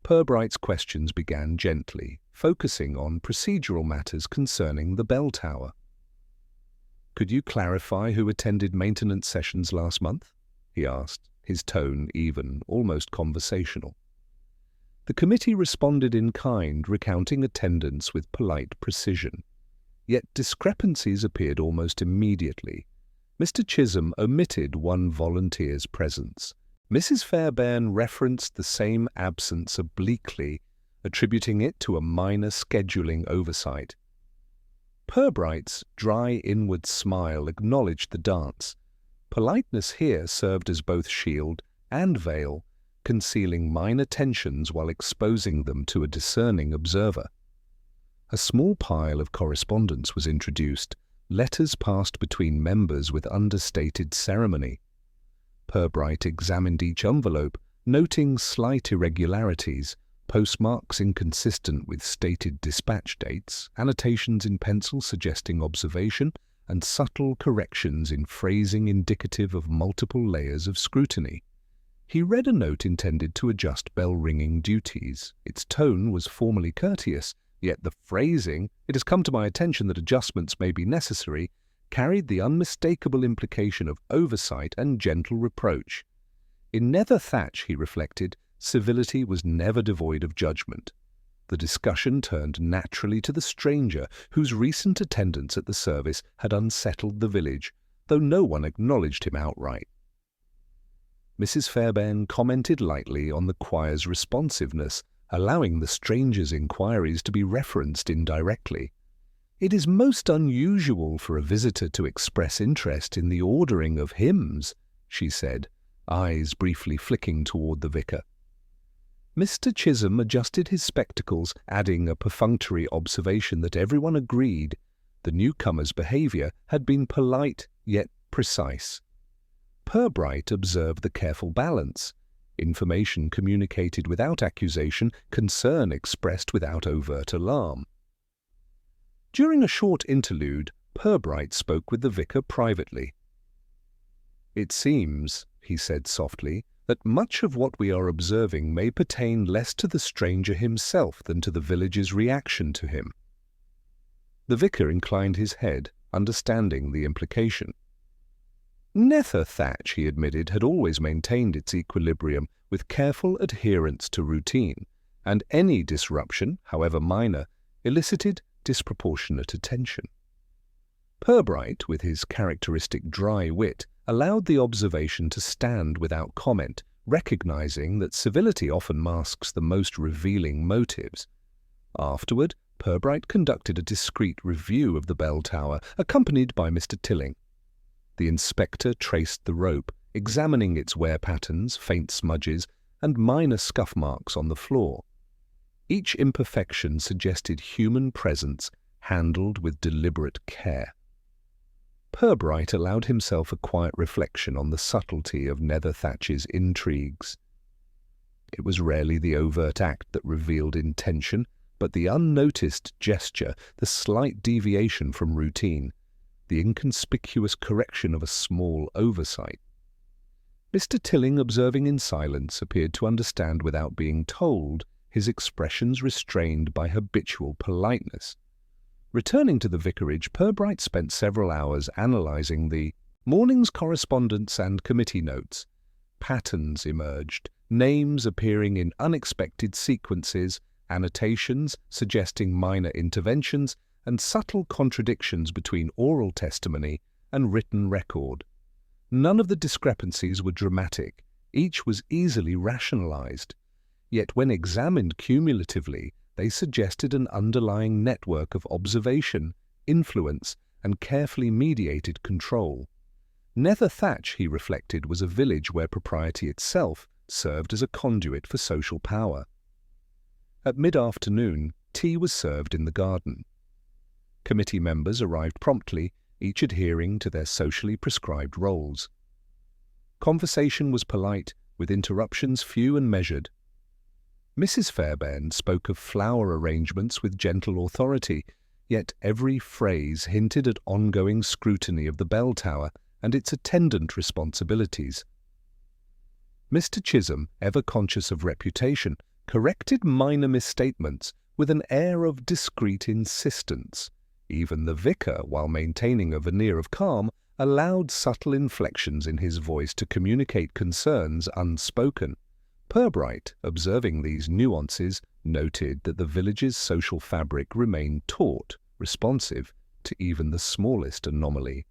Purbright's questions began gently, focusing on procedural matters concerning the bell tower. "Could you clarify who attended maintenance sessions last month?" he asked, his tone even, almost conversational. The committee responded in kind, recounting attendance with polite precision. Yet discrepancies appeared almost immediately. Mr. Chisholm omitted one volunteer's presence. Mrs. Fairbairn referenced the same absence obliquely, attributing it to a minor scheduling oversight. Purbright's dry inward smile acknowledged the dance. Politeness here served as both shield and veil, concealing minor tensions while exposing them to a discerning observer. A small pile of correspondence was introduced, letters passed between members with understated ceremony. Purbright examined each envelope, noting slight irregularities, postmarks inconsistent with stated dispatch dates, annotations in pencil suggesting observation, and subtle corrections in phrasing indicative of multiple layers of scrutiny. He read a note intended to adjust bell-ringing duties. Its tone was formally courteous, yet the phrasing, "It has come to my attention that adjustments may be necessary," carried the unmistakable implication of oversight and gentle reproach. In Nether Thatch, he reflected, civility was never devoid of judgment. The discussion turned naturally to the stranger whose recent attendance at the service had unsettled the village, though no one acknowledged him outright. Mrs. Fairbairn commented lightly on the choir's responsiveness, allowing the stranger's inquiries to be referenced indirectly. "It is most unusual for a visitor to express interest in the ordering of hymns," she said, eyes briefly flicking toward the vicar. Mr. Chisholm adjusted his spectacles, adding a perfunctory observation that everyone agreed the newcomer's behaviour had been polite yet precise. Purbright observed the careful balance, information communicated without accusation, concern expressed without overt alarm. During a short interlude, Purbright spoke with the vicar privately. "It seems," he said softly, "that much of what we are observing may pertain less to the stranger himself than to the village's reaction to him." The vicar inclined his head, understanding the implication. Nether Thatch, he admitted, had always maintained its equilibrium with careful adherence to routine, and any disruption, however minor, elicited disproportionate attention. Purbright, with his characteristic dry wit, allowed the observation to stand without comment, recognizing that civility often masks the most revealing motives. Afterward, Purbright conducted a discreet review of the bell tower, accompanied by Mr. Tilling. The inspector traced the rope, examining its wear patterns, faint smudges, and minor scuff marks on the floor. Each imperfection suggested human presence, handled with deliberate care. Purbright allowed himself a quiet reflection on the subtlety of Nether Thatch's intrigues. It was rarely the overt act that revealed intention, but the unnoticed gesture, the slight deviation from routine, the inconspicuous correction of a small oversight. Mr. Tilling, observing in silence, appeared to understand without being told, his expressions restrained by habitual politeness. Returning to the vicarage, Purbright spent several hours analysing the morning's correspondence and committee notes. Patterns emerged, names appearing in unexpected sequences, annotations suggesting minor interventions, and subtle contradictions between oral testimony and written record. None of the discrepancies were dramatic, each was easily rationalized. Yet when examined cumulatively, they suggested an underlying network of observation, influence, and carefully mediated control. Nether Thatch, he reflected, was a village where propriety itself served as a conduit for social power. At mid-afternoon, tea was served in the garden. Committee members arrived promptly, each adhering to their socially prescribed roles. Conversation was polite, with interruptions few and measured. Mrs. Fairbairn spoke of flower arrangements with gentle authority, yet every phrase hinted at ongoing scrutiny of the bell tower and its attendant responsibilities. Mr. Chisholm, ever conscious of reputation, corrected minor misstatements with an air of discreet insistence. Even the vicar, while maintaining a veneer of calm, allowed subtle inflections in his voice to communicate concerns unspoken. Purbright, observing these nuances, noted that the village's social fabric remained taut, responsive to even the smallest anomaly.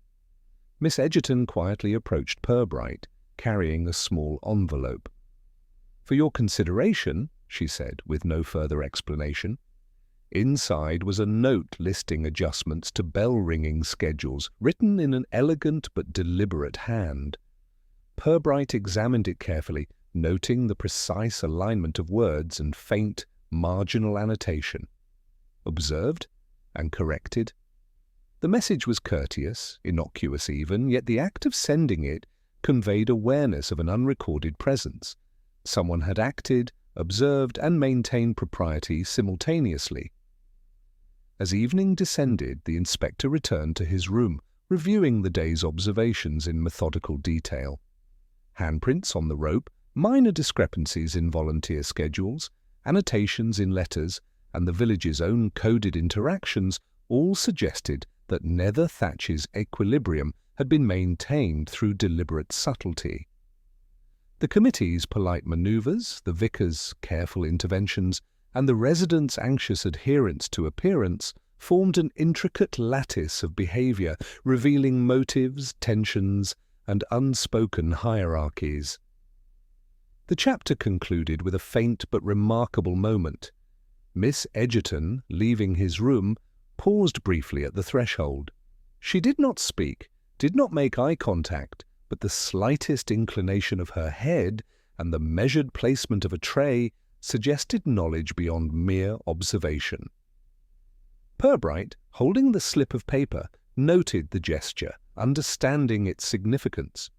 Miss Egerton quietly approached Purbright, carrying a small envelope. "For your consideration," she said, with no further explanation. Inside was a note listing adjustments to bell-ringing schedules, written in an elegant but deliberate hand. Purbright examined it carefully, noting the precise alignment of words and faint, marginal annotation. Observed and corrected. The message was courteous, innocuous even, yet the act of sending it conveyed awareness of an unrecorded presence. Someone had acted, observed, and maintained propriety simultaneously. As evening descended, the inspector returned to his room, reviewing the day's observations in methodical detail. Handprints on the rope, minor discrepancies in volunteer schedules, annotations in letters, and the village's own coded interactions all suggested that Nether Thatch's equilibrium had been maintained through deliberate subtlety. The committee's polite manoeuvres, the vicar's careful interventions, and the residents' anxious adherence to appearance formed an intricate lattice of behaviour, revealing motives, tensions, and unspoken hierarchies. The chapter concluded with a faint but remarkable moment. Miss Egerton, leaving his room, paused briefly at the threshold. She did not speak, did not make eye contact, but the slightest inclination of her head and the measured placement of a tray suggested knowledge beyond mere observation. Purbright, holding the slip of paper, noted the gesture, understanding its significance.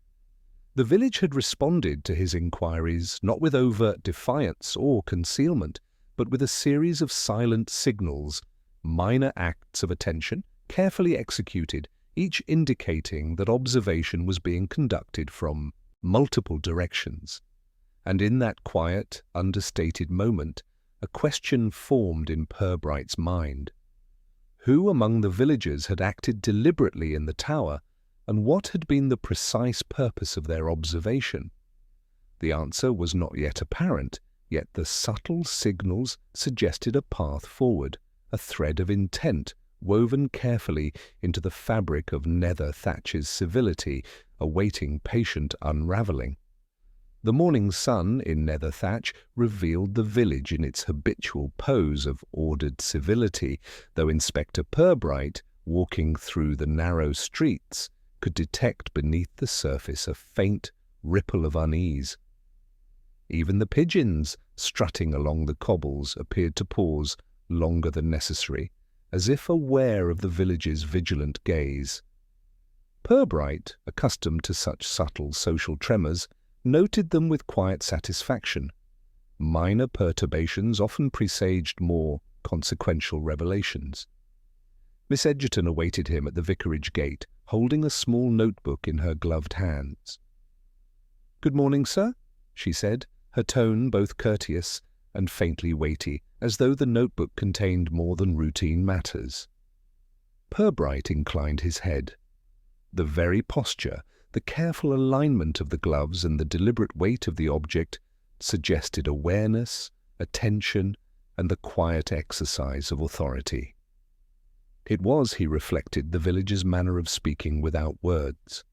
The village had responded to his inquiries not with overt defiance or concealment, but with a series of silent signals, minor acts of attention, carefully executed, each indicating that observation was being conducted from multiple directions. And in that quiet, understated moment, a question formed in Purbright's mind. Who among the villagers had acted deliberately in the tower, and what had been the precise purpose of their observation? The answer was not yet apparent, yet the subtle signals suggested a path forward, a thread of intent woven carefully into the fabric of Nether Thatch's civility, awaiting patient unravelling. The morning sun in Nether Thatch revealed the village in its habitual pose of ordered civility, though Inspector Purbright, walking through the narrow streets, could detect beneath the surface a faint ripple of unease. Even the pigeons, strutting along the cobbles, appeared to pause longer than necessary, as if aware of the village's vigilant gaze. Purbright, accustomed to such subtle social tremors, noted them with quiet satisfaction. Minor perturbations often presaged more consequential revelations. Miss Egerton awaited him at the vicarage gate, holding a small notebook in her gloved hands. "Good morning, sir," she said, her tone both courteous and faintly weighty, as though the notebook contained more than routine matters. Purbright inclined his head. The very posture, the careful alignment of the gloves and the deliberate weight of the object suggested awareness, attention, and the quiet exercise of authority. It was, he reflected, the village's manner of speaking without words.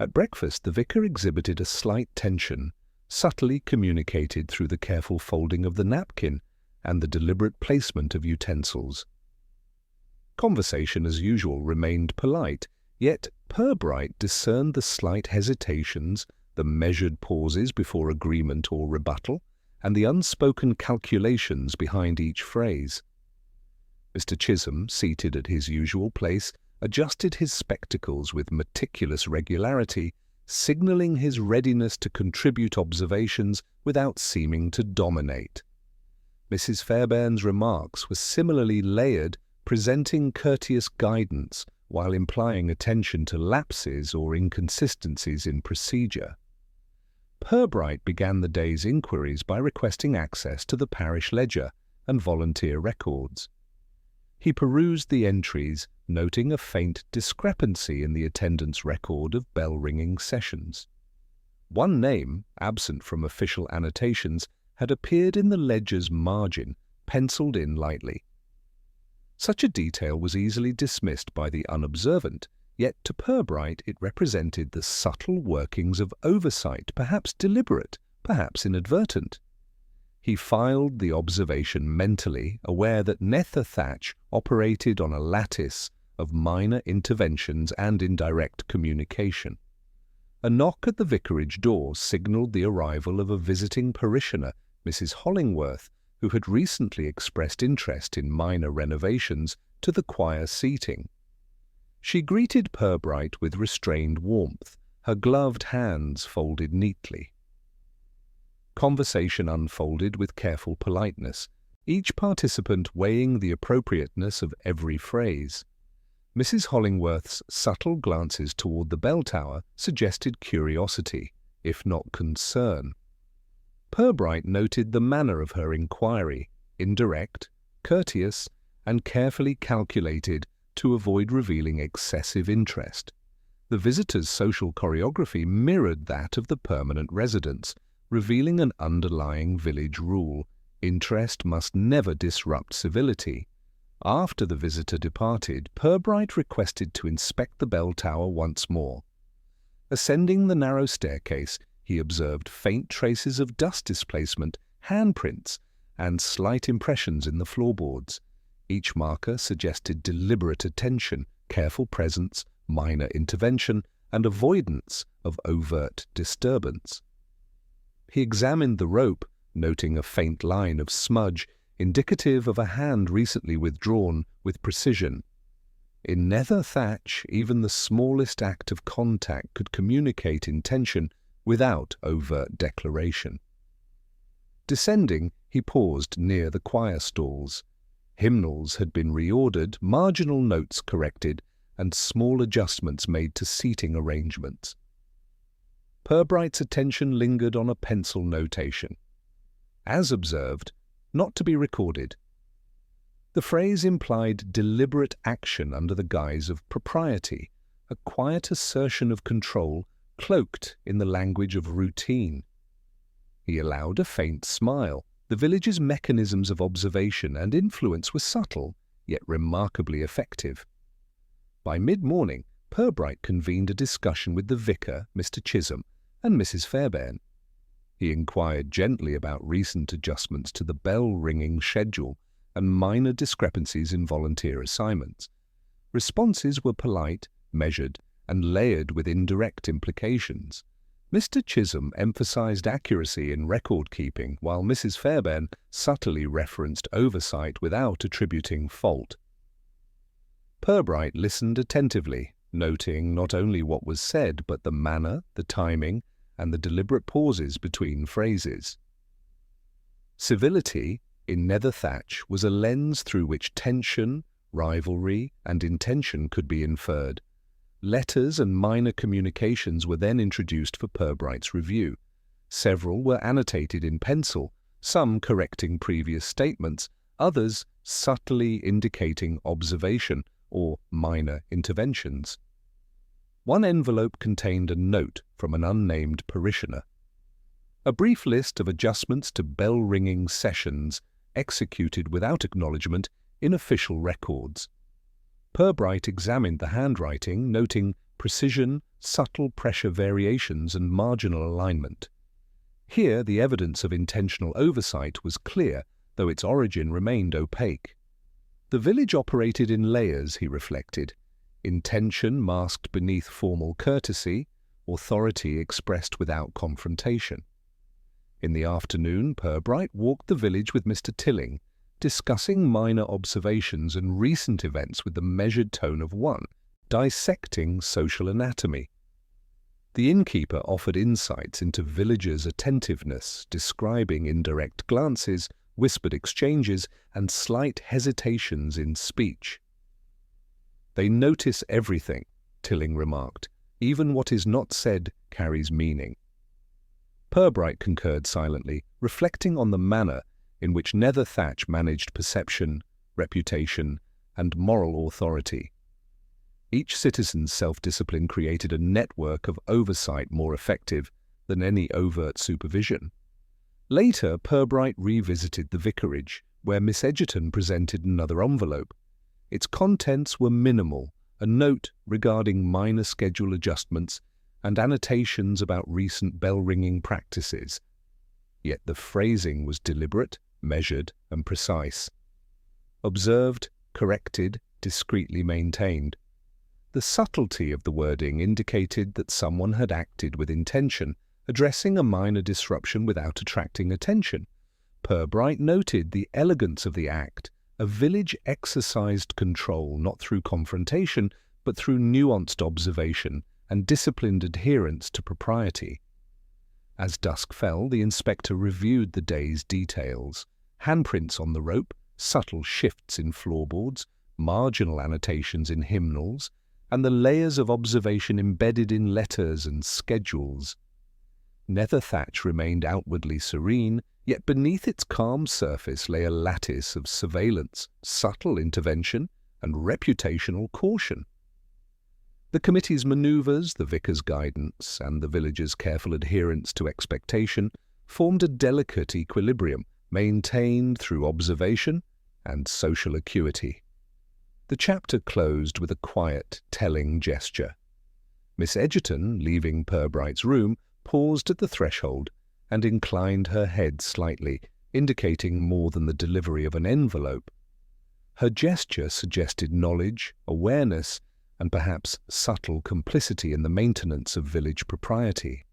At breakfast, the vicar exhibited a slight tension, subtly communicated through the careful folding of the napkin and the deliberate placement of utensils. Conversation, as usual, remained polite, yet Purbright discerned the slight hesitations, the measured pauses before agreement or rebuttal, and the unspoken calculations behind each phrase. Mr. Chisholm, seated at his usual place, adjusted his spectacles with meticulous regularity, signalling his readiness to contribute observations without seeming to dominate. Mrs. Fairbairn's remarks were similarly layered, presenting courteous guidance while implying attention to lapses or inconsistencies in procedure. Purbright began the day's inquiries by requesting access to the parish ledger and volunteer records. He perused the entries, noting a faint discrepancy in the attendance record of bell-ringing sessions. One name, absent from official annotations, had appeared in the ledger's margin, penciled in lightly. Such a detail was easily dismissed by the unobservant, yet to Purbright it represented the subtle workings of oversight, perhaps deliberate, perhaps inadvertent. He filed the observation mentally, aware that Nether Thatch operated on a lattice of minor interventions and indirect communication. A knock at the vicarage door signalled the arrival of a visiting parishioner, Mrs. Hollingworth, who had recently expressed interest in minor renovations to the choir seating. She greeted Purbright with restrained warmth, her gloved hands folded neatly. Conversation unfolded with careful politeness, each participant weighing the appropriateness of every phrase. Mrs. Hollingworth's subtle glances toward the bell tower suggested curiosity, if not concern. Purbright noted the manner of her inquiry, indirect, courteous, and carefully calculated to avoid revealing excessive interest. The visitors' social choreography mirrored that of the permanent residents, revealing an underlying village rule: interest must never disrupt civility. After the visitor departed, Purbright requested to inspect the bell tower once more. Ascending the narrow staircase, he observed faint traces of dust displacement, handprints, and slight impressions in the floorboards. Each marker suggested deliberate attention, careful presence, minor intervention, and avoidance of overt disturbance. He examined the rope, noting a faint line of smudge, indicative of a hand recently withdrawn, with precision. In nether thatch, even the smallest act of contact could communicate intention without overt declaration. Descending, he paused near the choir stalls. Hymnals had been reordered, marginal notes corrected, and small adjustments made to seating arrangements. Purbright's attention lingered on a pencil notation. As observed, not to be recorded. The phrase implied deliberate action under the guise of propriety, a quiet assertion of control cloaked in the language of routine. He allowed a faint smile. The village's mechanisms of observation and influence were subtle, yet remarkably effective. By mid-morning, Purbright convened a discussion with the vicar, Mr. Chisholm, and Mrs. Fairbairn. He inquired gently about recent adjustments to the bell-ringing schedule and minor discrepancies in volunteer assignments. Responses were polite, measured, and layered with indirect implications. Mr. Chisholm emphasized accuracy in record-keeping, while Mrs. Fairbairn subtly referenced oversight without attributing fault. Purbright listened attentively, noting not only what was said, but the manner, the timing, and the deliberate pauses between phrases. Civility, in nether thatch, was a lens through which tension, rivalry, and intention could be inferred. Letters and minor communications were then introduced for Purbright's review. Several were annotated in pencil, some correcting previous statements, others subtly indicating observation or minor interventions. One envelope contained a note from an unnamed parishioner. A brief list of adjustments to bell-ringing sessions executed without acknowledgement in official records. Purbright examined the handwriting, noting precision, subtle pressure variations, and marginal alignment. Here, the evidence of intentional oversight was clear, though its origin remained opaque. The village operated in layers, he reflected. Intention masked beneath formal courtesy, authority expressed without confrontation. In the afternoon, Purbright walked the village with Mr. Tilling, discussing minor observations and recent events with the measured tone of one, dissecting social anatomy. The innkeeper offered insights into villagers' attentiveness, describing indirect glances, whispered exchanges, and slight hesitations in speech. "They notice everything," Tilling remarked. "Even what is not said carries meaning." Purbright concurred silently, reflecting on the manner in which nether thatch managed perception, reputation, and moral authority. Each citizen's self-discipline created a network of oversight more effective than any overt supervision. Later, Purbright revisited the vicarage, where Miss Egerton presented another envelope. Its contents were minimal, a note regarding minor schedule adjustments and annotations about recent bell-ringing practices. Yet the phrasing was deliberate, measured, and precise. Observed, corrected, discreetly maintained. The subtlety of the wording indicated that someone had acted with intention, addressing a minor disruption without attracting attention. Purbright noted the elegance of the act. A village exercised control not through confrontation, but through nuanced observation and disciplined adherence to propriety. As dusk fell, the inspector reviewed the day's details: handprints on the rope, subtle shifts in floorboards, marginal annotations in hymnals, and the layers of observation embedded in letters and schedules. Nether thatch remained outwardly serene, yet beneath its calm surface lay a lattice of surveillance, subtle intervention, and reputational caution. The committee's manoeuvres, the vicar's guidance, and the villagers' careful adherence to expectation formed a delicate equilibrium maintained through observation and social acuity. The chapter closed with a quiet, telling gesture. Miss Egerton, leaving Purbright's room, paused at the threshold and inclined her head slightly, indicating more than the delivery of an envelope. Her gesture suggested knowledge, awareness, and perhaps subtle complicity in the maintenance of village propriety.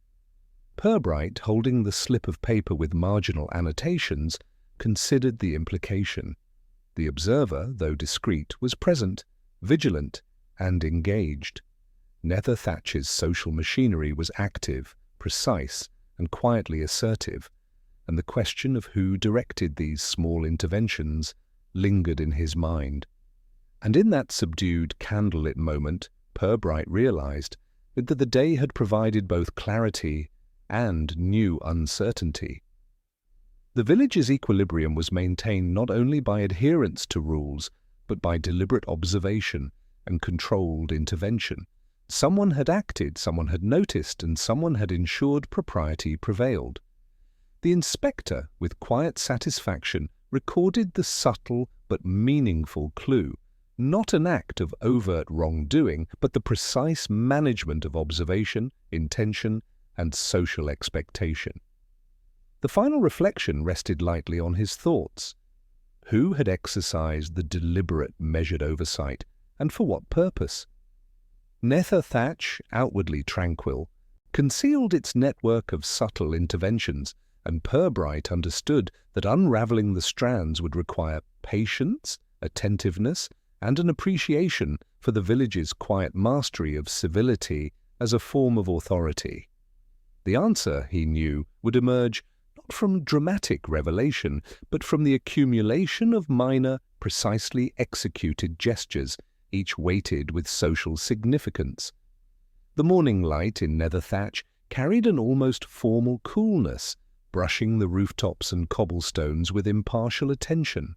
Purbright, holding the slip of paper with marginal annotations, considered the implication. The observer, though discreet, was present, vigilant, and engaged. Nether Thatch's social machinery was active, precise, and quietly assertive, and the question of who directed these small interventions lingered in his mind. And in that subdued, candlelit moment, Purbright realized that the day had provided both clarity and new uncertainty. The village's equilibrium was maintained not only by adherence to rules, but by deliberate observation and controlled intervention. Someone had acted, someone had noticed, and someone had ensured propriety prevailed. The inspector, with quiet satisfaction, recorded the subtle but meaningful clue, not an act of overt wrongdoing, but the precise management of observation, intention, and social expectation. The final reflection rested lightly on his thoughts. Who had exercised the deliberate, measured oversight, and for what purpose? Nether Thatch, outwardly tranquil, concealed its network of subtle interventions, and Purbright understood that unravelling the strands would require patience, attentiveness, and an appreciation for the village's quiet mastery of civility as a form of authority. The answer, he knew, would emerge not from dramatic revelation, but from the accumulation of minor, precisely executed gestures, each weighted with social significance. The morning light in Nether Thatch carried an almost formal coolness, brushing the rooftops and cobblestones with impartial attention.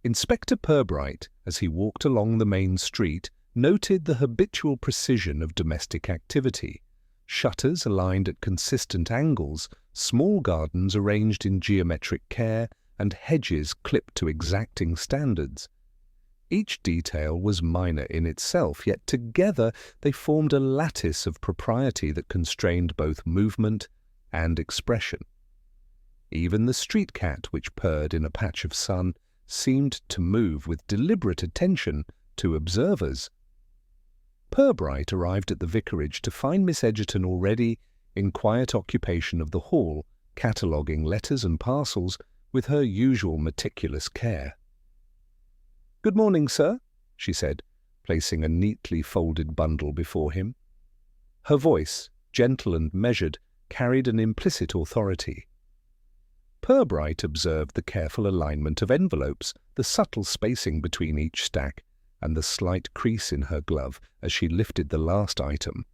Inspector Purbright, as he walked along the main street, noted the habitual precision of domestic activity. Shutters aligned at consistent angles, small gardens arranged in geometric care, and hedges clipped to exacting standards. Each detail was minor in itself, yet together they formed a lattice of propriety that constrained both movement and expression. Even the street cat, which purred in a patch of sun, seemed to move with deliberate attention to observers. Purbright arrived at the vicarage to find Miss Egerton already in quiet occupation of the hall, cataloguing letters and parcels with her usual meticulous care. "Good morning, sir," she said, placing a neatly folded bundle before him. Her voice, gentle and measured, carried an implicit authority. Purbright observed the careful alignment of envelopes, the subtle spacing between each stack, and the slight crease in her glove as she lifted the last item.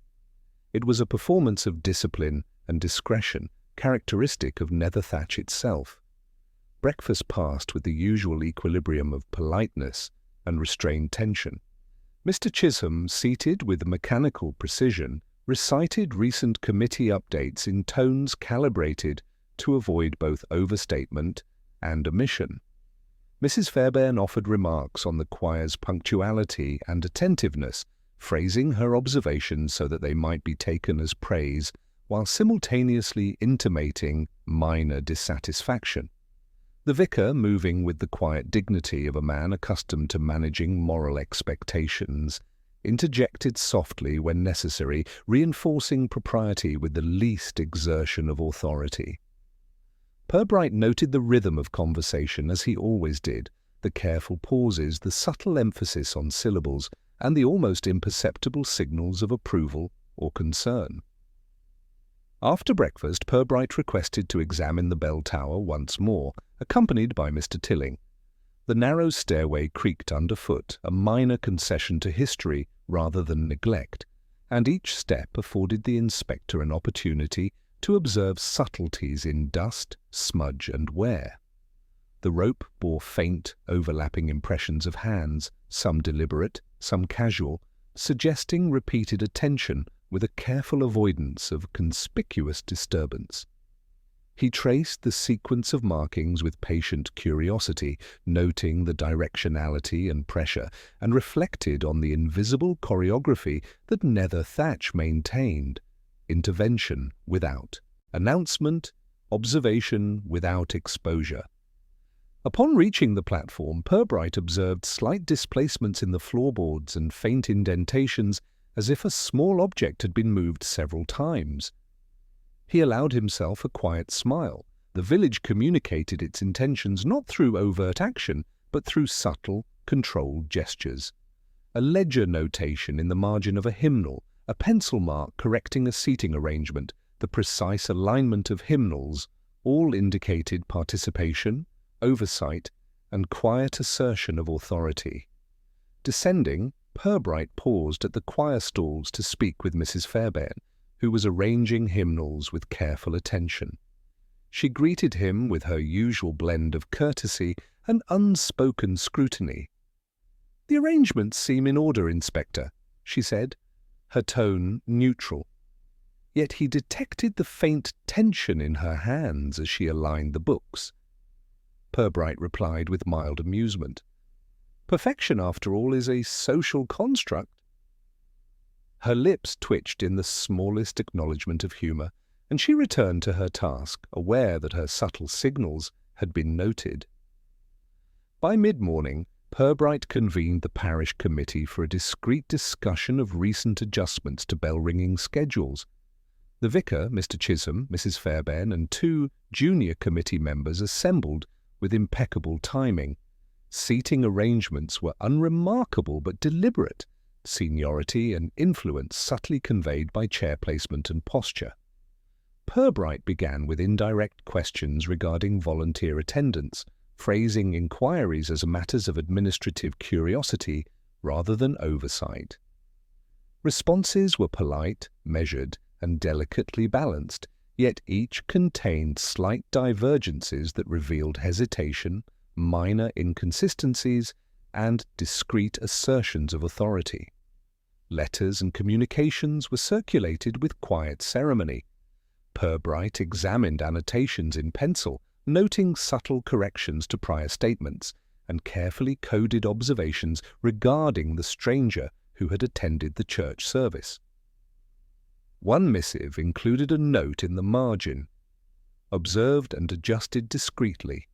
It was a performance of discipline and discretion, characteristic of Nether Thatch itself. Breakfast passed with the usual equilibrium of politeness and restrained tension. Mr. Chisholm, seated with mechanical precision, recited recent committee updates in tones calibrated to avoid both overstatement and omission. Mrs. Fairbairn offered remarks on the choir's punctuality and attentiveness, phrasing her observations so that they might be taken as praise, while simultaneously intimating minor dissatisfaction. The vicar, moving with the quiet dignity of a man accustomed to managing moral expectations, interjected softly when necessary, reinforcing propriety with the least exertion of authority. Purbright noted the rhythm of conversation as he always did, the careful pauses, the subtle emphasis on syllables, and the almost imperceptible signals of approval or concern. After breakfast, Purbright requested to examine the bell tower once more, accompanied by Mr. Tilling. The narrow stairway creaked underfoot, a minor concession to history rather than neglect, and each step afforded the inspector an opportunity to observe subtleties in dust, smudge, and wear. The rope bore faint, overlapping impressions of hands, some deliberate, some casual, suggesting repeated attention with a careful avoidance of conspicuous disturbance. He traced the sequence of markings with patient curiosity, noting the directionality and pressure, and reflected on the invisible choreography that Nether Thatch maintained. Intervention without announcement, observation without exposure. Upon reaching the platform, Purbright observed slight displacements in the floorboards and faint indentations, as if a small object had been moved several times. He allowed himself a quiet smile. The village communicated its intentions not through overt action, but through subtle, controlled gestures. A ledger notation in the margin of a hymnal, a pencil mark correcting a seating arrangement, the precise alignment of hymnals, all indicated participation, oversight, and quiet assertion of authority. Descending, Purbright paused at the choir stalls to speak with Mrs. Fairbairn, who was arranging hymnals with careful attention. She greeted him with her usual blend of courtesy and unspoken scrutiny. "The arrangements seem in order, Inspector," she said, her tone neutral. Yet he detected the faint tension in her hands as she aligned the books. Purbright replied with mild amusement. "Perfection, after all, is a social construct." Her lips twitched in the smallest acknowledgement of humour, and she returned to her task, aware that her subtle signals had been noted. By mid-morning, Purbright convened the parish committee for a discreet discussion of recent adjustments to bell-ringing schedules. The vicar, Mr. Chisholm, Mrs. Fairbairn, and 2 junior committee members assembled with impeccable timing. Seating arrangements were unremarkable but deliberate, seniority and influence subtly conveyed by chair placement and posture. Purbright began with indirect questions regarding volunteer attendance, phrasing inquiries as matters of administrative curiosity rather than oversight. Responses were polite, measured, and delicately balanced, yet each contained slight divergences that revealed hesitation, minor inconsistencies, and discreet assertions of authority. Letters and communications were circulated with quiet ceremony. Purbright examined annotations in pencil, noting subtle corrections to prior statements, and carefully coded observations regarding the stranger who had attended the church service. One missive included a note in the margin, observed and adjusted discreetly.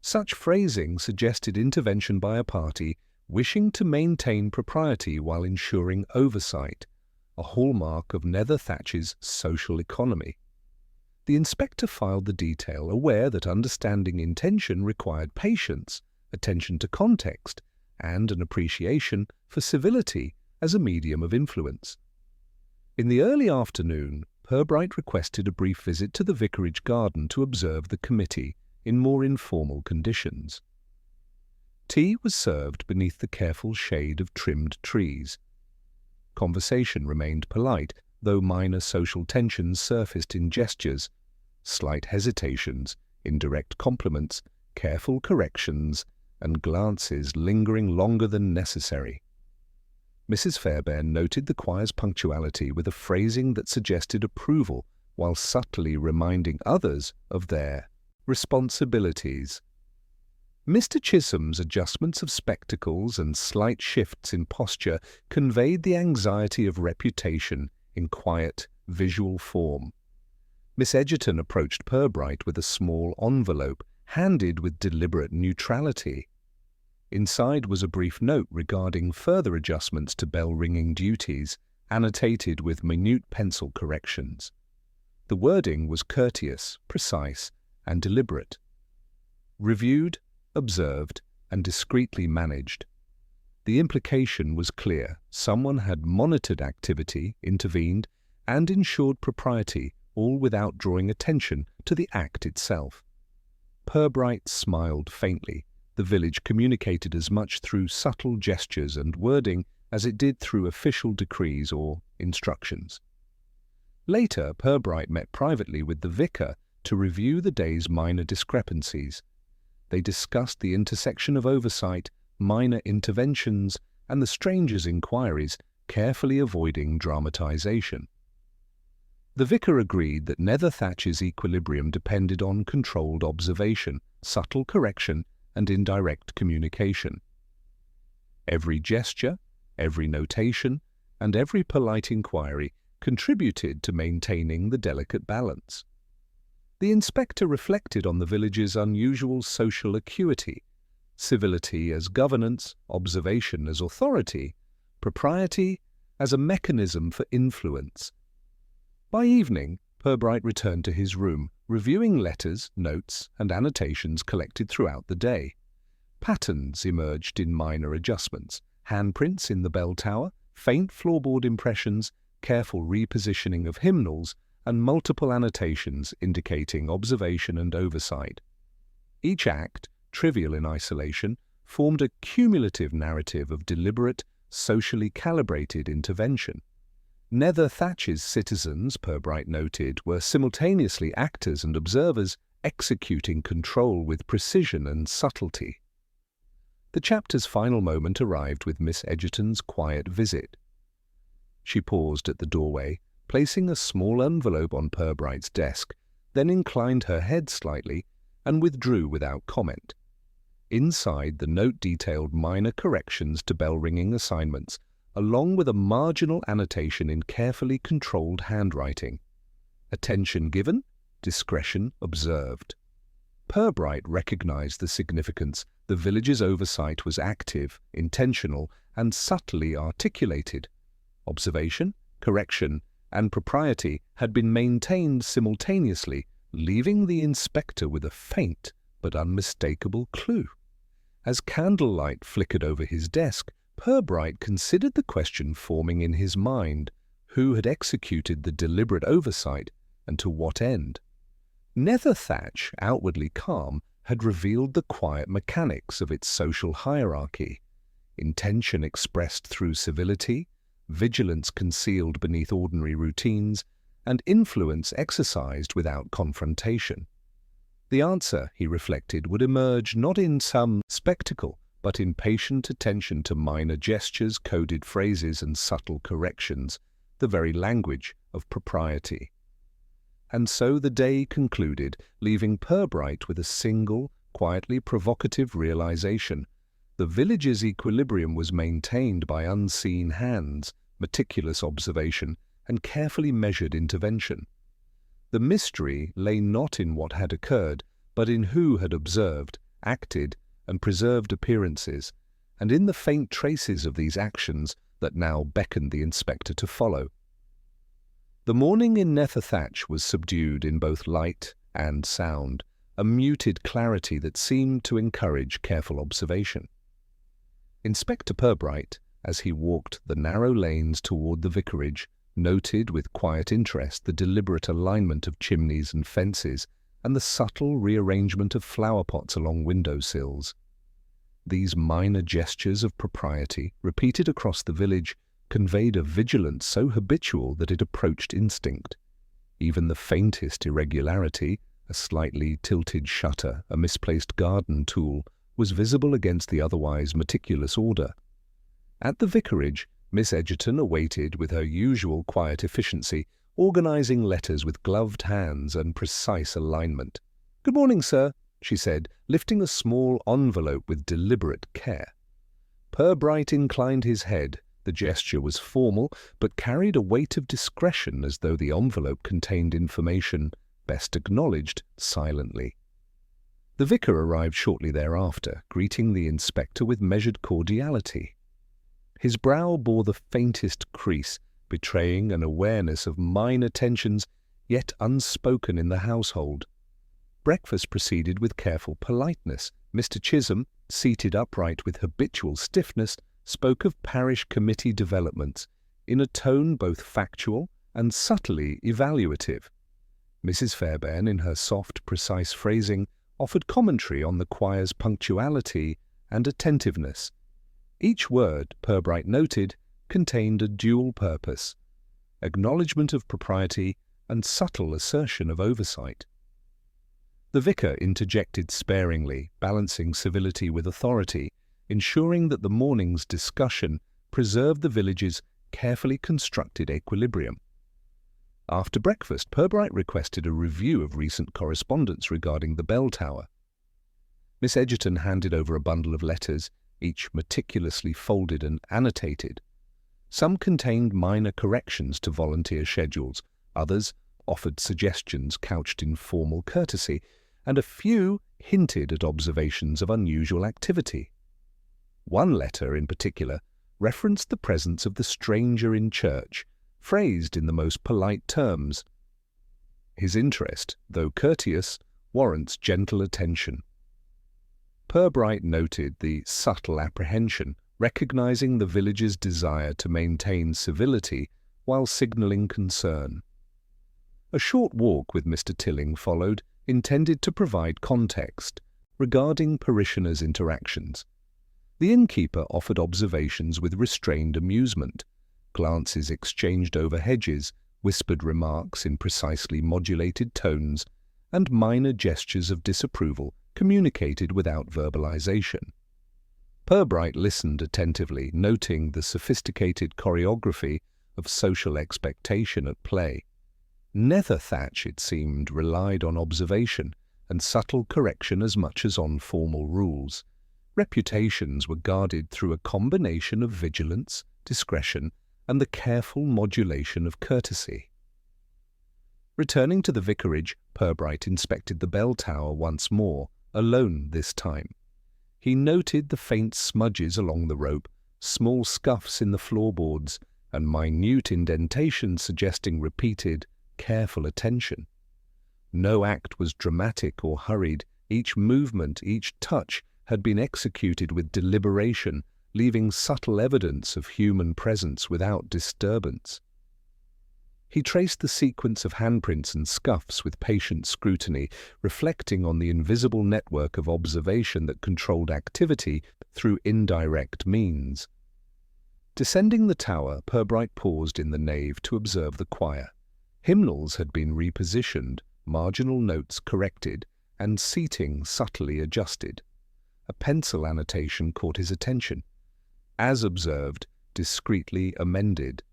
Such phrasing suggested intervention by a party wishing to maintain propriety while ensuring oversight, a hallmark of Nether Thatch's social economy. The inspector filed the detail, aware that understanding intention required patience, attention to context, and an appreciation for civility as a medium of influence. In the early afternoon, Purbright requested a brief visit to the vicarage garden to observe the committee in more informal conditions. Tea was served beneath the careful shade of trimmed trees. Conversation remained polite, though minor social tensions surfaced in gestures, slight hesitations, indirect compliments, careful corrections, and glances lingering longer than necessary. Mrs. Fairbairn noted the choir's punctuality with a phrasing that suggested approval while subtly reminding others of their responsibilities. Mr. Chisholm's adjustments of spectacles and slight shifts in posture conveyed the anxiety of reputation in quiet, visual form. Miss Egerton approached Purbright with a small envelope, handed with deliberate neutrality. Inside was a brief note regarding further adjustments to bell-ringing duties, annotated with minute pencil corrections. The wording was courteous, precise, and deliberate. Reviewed, observed, and discreetly managed. The implication was clear. Someone had monitored activity, intervened, and ensured propriety, all without drawing attention to the act itself. Purbright smiled faintly. The village communicated as much through subtle gestures and wording as it did through official decrees or instructions. Later, Purbright met privately with the vicar to review the day's minor discrepancies. They discussed the intersection of oversight, minor interventions, and the stranger's inquiries, carefully avoiding dramatization. The vicar agreed that Netherthatch's equilibrium depended on controlled observation, subtle correction, and indirect communication. Every gesture, every notation, and every polite inquiry contributed to maintaining the delicate balance. The inspector reflected on the village's unusual social acuity, civility as governance, observation as authority, propriety as a mechanism for influence. By evening, Purbright returned to his room, reviewing letters, notes, and annotations collected throughout the day. Patterns emerged in minor adjustments, handprints in the bell tower, faint floorboard impressions, careful repositioning of hymnals, and multiple annotations indicating observation and oversight. Each act, trivial in isolation, formed a cumulative narrative of deliberate, socially calibrated intervention. Netherthatch's citizens, Purbright noted, were simultaneously actors and observers, executing control with precision and subtlety. The chapter's final moment arrived with Miss Edgerton's quiet visit. She paused at the doorway, placing a small envelope on Purbright's desk, then inclined her head slightly and withdrew without comment. Inside, the note detailed minor corrections to bell-ringing assignments, along with a marginal annotation in carefully controlled handwriting. Attention given, discretion observed. Purbright recognized the significance. The village's oversight was active, intentional, and subtly articulated. Observation, correction, and propriety had been maintained simultaneously, leaving the inspector with a faint but unmistakable clue. As candlelight flickered over his desk, Purbright considered the question forming in his mind: who had executed the deliberate oversight, and to what end? Netherthatch, outwardly calm, had revealed the quiet mechanics of its social hierarchy: intention expressed through civility, vigilance concealed beneath ordinary routines, and influence exercised without confrontation. The answer, he reflected, would emerge not in some spectacle, but in patient attention to minor gestures, coded phrases, and subtle corrections, the very language of propriety. And so the day concluded, leaving Purbright with a single, quietly provocative realization: the village's equilibrium was maintained by unseen hands, meticulous observation, and carefully measured intervention. The mystery lay not in what had occurred, but in who had observed, acted, and preserved appearances, and in the faint traces of these actions that now beckoned the inspector to follow. The morning in Netherthatch was subdued in both light and sound, a muted clarity that seemed to encourage careful observation. Inspector Purbright, as he walked the narrow lanes toward the vicarage, noted with quiet interest the deliberate alignment of chimneys and fences and the subtle rearrangement of flower pots along window sills. These minor gestures of propriety, repeated across the village, conveyed a vigilance so habitual that it approached instinct. Even the faintest irregularity, a slightly tilted shutter, a misplaced garden tool, was visible against the otherwise meticulous order. At the vicarage, Miss Edgerton awaited with her usual quiet efficiency, organizing letters with gloved hands and precise alignment. "Good morning, sir," she said, lifting a small envelope with deliberate care. Purbright inclined his head. The gesture was formal, but carried a weight of discretion, as though the envelope contained information best acknowledged silently. The vicar arrived shortly thereafter, greeting the inspector with measured cordiality. His brow bore the faintest crease, betraying an awareness of minor tensions yet unspoken in the household. Breakfast proceeded with careful politeness. Mr. Chisholm, seated upright with habitual stiffness, spoke of parish committee developments in a tone both factual and subtly evaluative. Mrs. Fairbairn, in her soft, precise phrasing, offered commentary on the choir's punctuality and attentiveness. Each word, Purbright noted, contained a dual purpose: acknowledgement of propriety and subtle assertion of oversight. The vicar interjected sparingly, balancing civility with authority, ensuring that the morning's discussion preserved the village's carefully constructed equilibrium. After breakfast, Purbright requested a review of recent correspondence regarding the bell tower. Miss Egerton handed over a bundle of letters, each meticulously folded and annotated. Some contained minor corrections to volunteer schedules, others offered suggestions couched in formal courtesy, and a few hinted at observations of unusual activity. One letter, in particular, referenced the presence of the stranger in church, phrased in the most polite terms. His interest, though courteous, warrants gentle attention. Purbright noted the subtle apprehension, recognizing the village's desire to maintain civility while signalling concern. A short walk with Mr. Tilling followed, intended to provide context regarding parishioners' interactions. The innkeeper offered observations with restrained amusement, glances exchanged over hedges, whispered remarks in precisely modulated tones, and minor gestures of disapproval communicated without verbalization. Purbright listened attentively, noting the sophisticated choreography of social expectation at play. Netherthatch, it seemed, relied on observation and subtle correction as much as on formal rules. Reputations were guarded through a combination of vigilance, discretion, and the careful modulation of courtesy. Returning to the vicarage, Purbright inspected the bell tower once more, alone this time. He noted the faint smudges along the rope, small scuffs in the floorboards, and minute indentations suggesting repeated, careful attention. No act was dramatic or hurried. Each movement, each touch had been executed with deliberation, leaving subtle evidence of human presence without disturbance. He traced the sequence of handprints and scuffs with patient scrutiny, reflecting on the invisible network of observation that controlled activity through indirect means. Descending the tower, Purbright paused in the nave to observe the choir. Hymnals had been repositioned, marginal notes corrected, and seating subtly adjusted. A pencil annotation caught his attention. As observed, discreetly amended.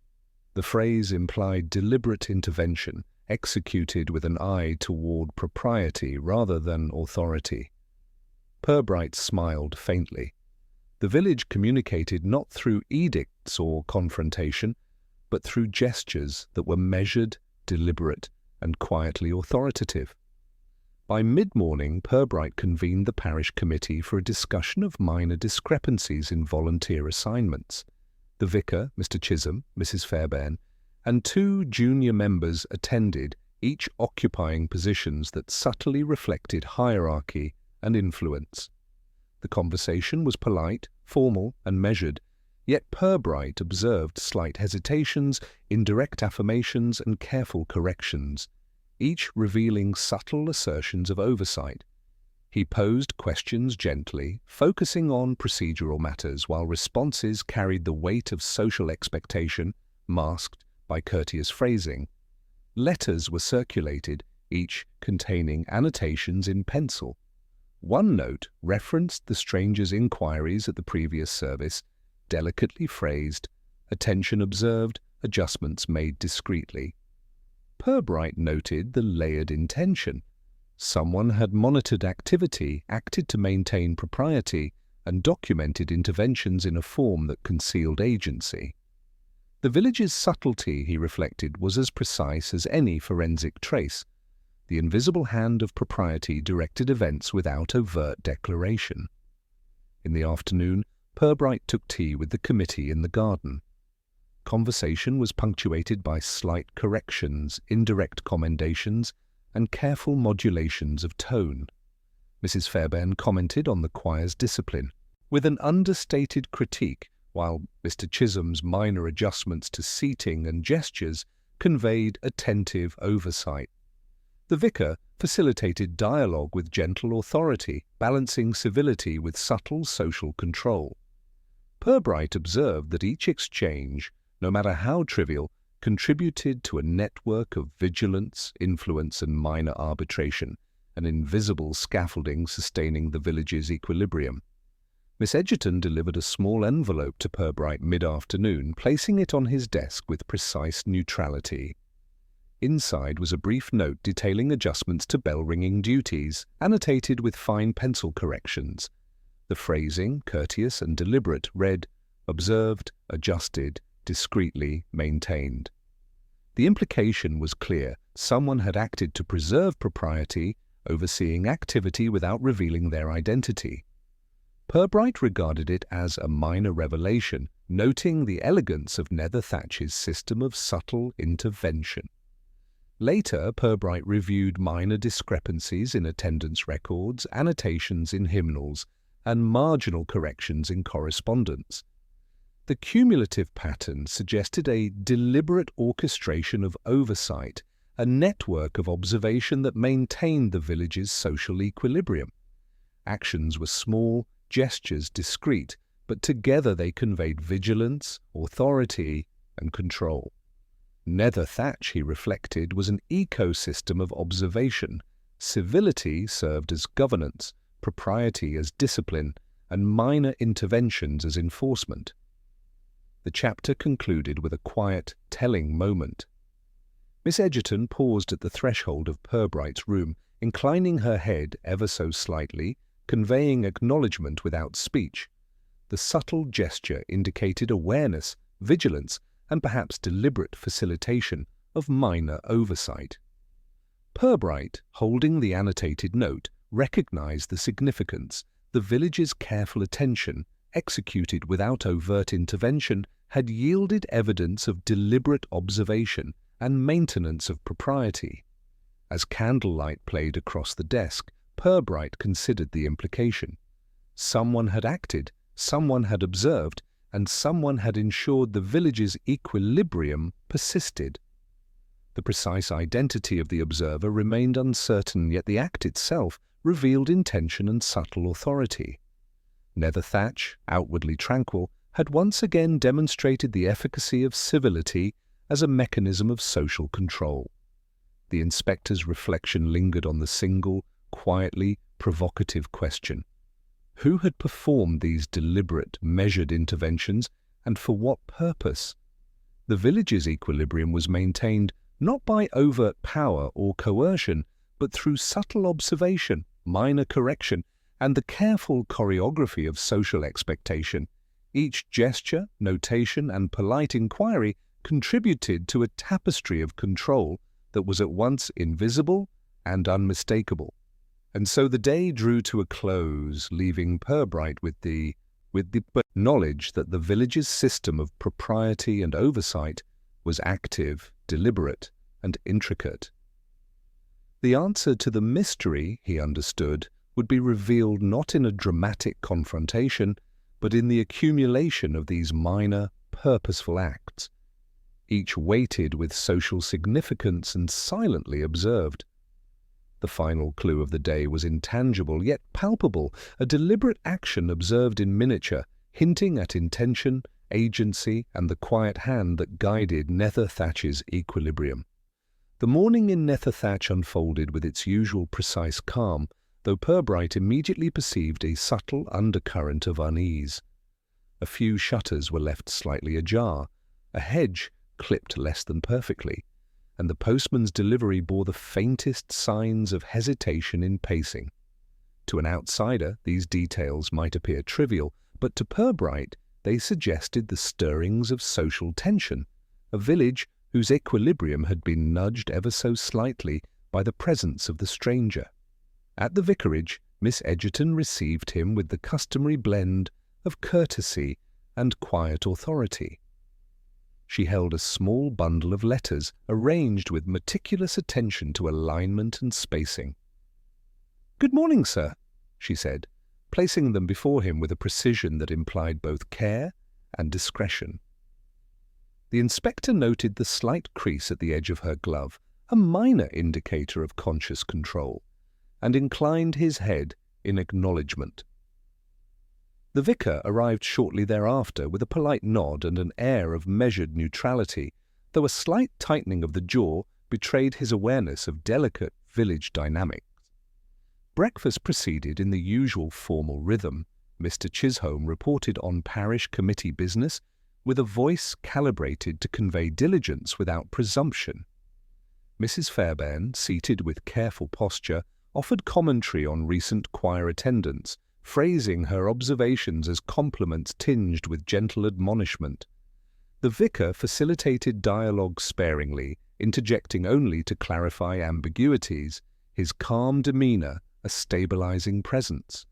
The phrase implied deliberate intervention, executed with an eye toward propriety rather than authority. Purbright smiled faintly. The village communicated not through edicts or confrontation, but through gestures that were measured, deliberate, and quietly authoritative. By mid-morning, Purbright convened the parish committee for a discussion of minor discrepancies in volunteer assignments. The vicar, Mr. Chisholm, Mrs. Fairbairn, and 2 junior members attended, each occupying positions that subtly reflected hierarchy and influence. The conversation was polite, formal, and measured, yet Purbright observed slight hesitations, indirect affirmations, and careful corrections, each revealing subtle assertions of oversight. He posed questions gently, focusing on procedural matters, while responses carried the weight of social expectation, masked by courteous phrasing. Letters were circulated, each containing annotations in pencil. One note referenced the stranger's inquiries at the previous service, delicately phrased, attention observed, adjustments made discreetly. Purbright noted the layered intention. Someone had monitored activity, acted to maintain propriety, and documented interventions in a form that concealed agency. The village's subtlety, he reflected, was as precise as any forensic trace. The invisible hand of propriety directed events without overt declaration. In the afternoon, Purbright took tea with the committee in the garden. Conversation was punctuated by slight corrections, indirect commendations, and careful modulations of tone. Mrs. Fairbairn commented on the choir's discipline, with an understated critique, while Mr. Chisholm's minor adjustments to seating and gestures conveyed attentive oversight. The vicar facilitated dialogue with gentle authority, balancing civility with subtle social control. Purbright observed that each exchange, no matter how trivial, contributed to a network of vigilance, influence, and minor arbitration, an invisible scaffolding sustaining the village's equilibrium. Miss Edgerton delivered a small envelope to Purbright mid-afternoon, placing it on his desk with precise neutrality. Inside was a brief note detailing adjustments to bell-ringing duties, annotated with fine pencil corrections. The phrasing, courteous and deliberate, read, "Observed, adjusted, discreetly maintained." The implication was clear. Someone had acted to preserve propriety, overseeing activity without revealing their identity. Purbright regarded it as a minor revelation, noting the elegance of Netherthatch's system of subtle intervention. Later, Purbright reviewed minor discrepancies in attendance records, annotations in hymnals, and marginal corrections in correspondence. The cumulative pattern suggested a deliberate orchestration of oversight, a network of observation that maintained the village's social equilibrium. Actions were small, gestures discreet, but together they conveyed vigilance, authority, and control. Netherthatch, he reflected, was an ecosystem of observation. Civility served as governance, propriety as discipline, and minor interventions as enforcement. The chapter concluded with a quiet, telling moment. Miss Edgerton paused at the threshold of Purbright's room, inclining her head ever so slightly, conveying acknowledgement without speech. The subtle gesture indicated awareness, vigilance, and perhaps deliberate facilitation of minor oversight. Purbright, holding the annotated note, recognized the significance. The village's careful attention, executed without overt intervention, had yielded evidence of deliberate observation and maintenance of propriety. As candlelight played across the desk, Purbright considered the implication. Someone had acted, someone had observed, and someone had ensured the village's equilibrium persisted. The precise identity of the observer remained uncertain, yet the act itself revealed intention and subtle authority. Netherthatch, outwardly tranquil, had once again demonstrated the efficacy of civility as a mechanism of social control. The inspector's reflection lingered on the single, quietly provocative question. Who had performed these deliberate, measured interventions, and for what purpose? The village's equilibrium was maintained not by overt power or coercion, but through subtle observation, minor correction, and the careful choreography of social expectation. Each gesture, notation, and polite inquiry contributed to a tapestry of control that was at once invisible and unmistakable. And so the day drew to a close, leaving Purbright with the knowledge that the village's system of propriety and oversight was active, deliberate, and intricate. The answer to the mystery, he understood, would be revealed not in a dramatic confrontation, but in the accumulation of these minor, purposeful acts, each weighted with social significance and silently observed. The final clue of the day was intangible yet palpable, a deliberate action observed in miniature, hinting at intention, agency, and the quiet hand that guided Netherthatch's equilibrium. The morning in Netherthatch unfolded with its usual precise calm, though Purbright immediately perceived a subtle undercurrent of unease. A few shutters were left slightly ajar, a hedge clipped less than perfectly, and the postman's delivery bore the faintest signs of hesitation in pacing. To an outsider, these details might appear trivial, but to Purbright they suggested the stirrings of social tension, a village whose equilibrium had been nudged ever so slightly by the presence of the stranger. At the vicarage, Miss Edgerton received him with the customary blend of courtesy and quiet authority. She held a small bundle of letters arranged with meticulous attention to alignment and spacing. "Good morning, sir," she said, placing them before him with a precision that implied both care and discretion. The inspector noted the slight crease at the edge of her glove, a minor indicator of conscious control, and inclined his head in acknowledgement. The vicar arrived shortly thereafter with a polite nod and an air of measured neutrality, though a slight tightening of the jaw betrayed his awareness of delicate village dynamics. Breakfast proceeded in the usual formal rhythm, Mr. Chisholm reported on parish committee business with a voice calibrated to convey diligence without presumption. Mrs. Fairbairn, seated with careful posture, offered commentary on recent choir attendance, phrasing her observations as compliments tinged with gentle admonishment. The vicar facilitated dialogue sparingly, interjecting only to clarify ambiguities, his calm demeanour a stabilizing presence.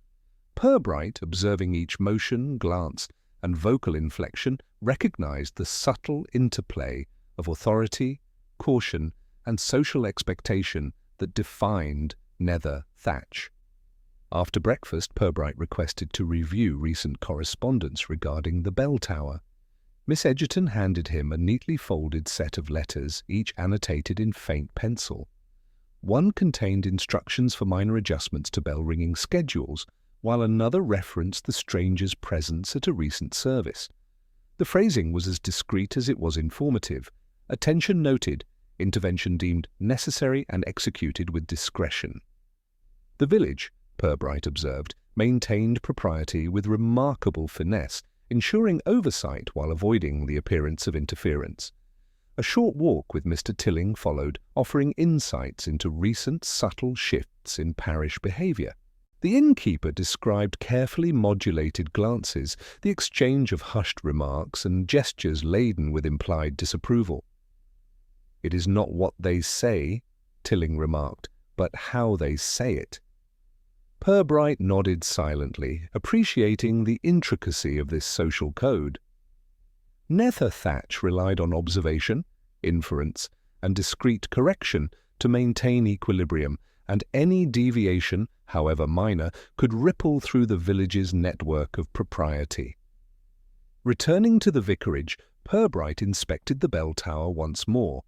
Purbright, observing each motion, glance, and vocal inflection, recognized the subtle interplay of authority, caution, and social expectation that defined Nether Thatch. After breakfast, Purbright requested to review recent correspondence regarding the bell tower. Miss Egerton handed him a neatly folded set of letters, each annotated in faint pencil. One contained instructions for minor adjustments to bell-ringing schedules, while another referenced the stranger's presence at a recent service. The phrasing was as discreet as it was informative. Attention noted, intervention deemed necessary and executed with discretion. The village, Purbright observed, maintained propriety with remarkable finesse, ensuring oversight while avoiding the appearance of interference. A short walk with Mr. Tilling followed, offering insights into recent subtle shifts in parish behaviour. The innkeeper described carefully modulated glances, the exchange of hushed remarks and gestures laden with implied disapproval. "It is not what they say," Tilling remarked, "but how they say it." Purbright nodded silently, appreciating the intricacy of this social code. Nether Thatch relied on observation, inference, and discreet correction to maintain equilibrium, and any deviation, however minor, could ripple through the village's network of propriety. Returning to the vicarage, Purbright inspected the bell tower once more.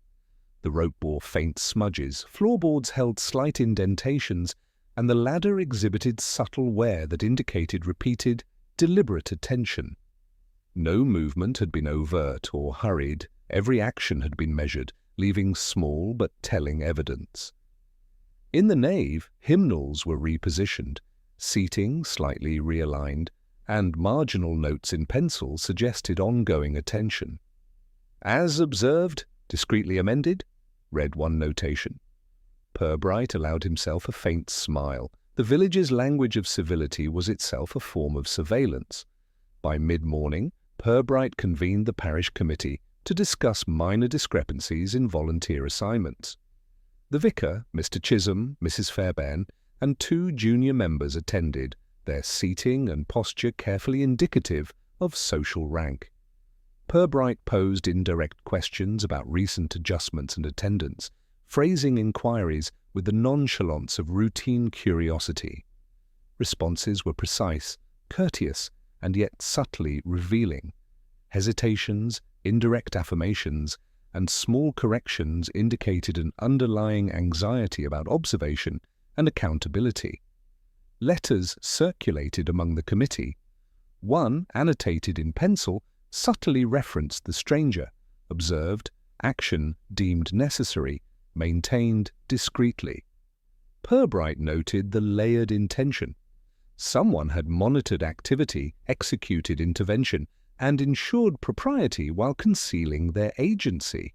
The rope bore faint smudges, floorboards held slight indentations, and the ladder exhibited subtle wear that indicated repeated, deliberate attention. No movement had been overt or hurried. Every action had been measured, leaving small but telling evidence. In the nave, hymnals were repositioned, seating slightly realigned, and marginal notes in pencil suggested ongoing attention. "As observed, discreetly amended," read one notation. Purbright allowed himself a faint smile. The village's language of civility was itself a form of surveillance. By mid-morning, Purbright convened the parish committee to discuss minor discrepancies in volunteer assignments. The vicar, Mr. Chisholm, Mrs. Fairbairn, and 2 junior members attended, their seating and posture carefully indicative of social rank. Purbright posed indirect questions about recent adjustments and attendance, phrasing inquiries with the nonchalance of routine curiosity. Responses were precise, courteous, and yet subtly revealing. Hesitations, indirect affirmations, and small corrections indicated an underlying anxiety about observation and accountability. Letters circulated among the committee. One, annotated in pencil, subtly referenced the stranger, observed, action deemed necessary, maintained discreetly. Purbright noted the layered intention. Someone had monitored activity, executed intervention, and ensured propriety while concealing their agency.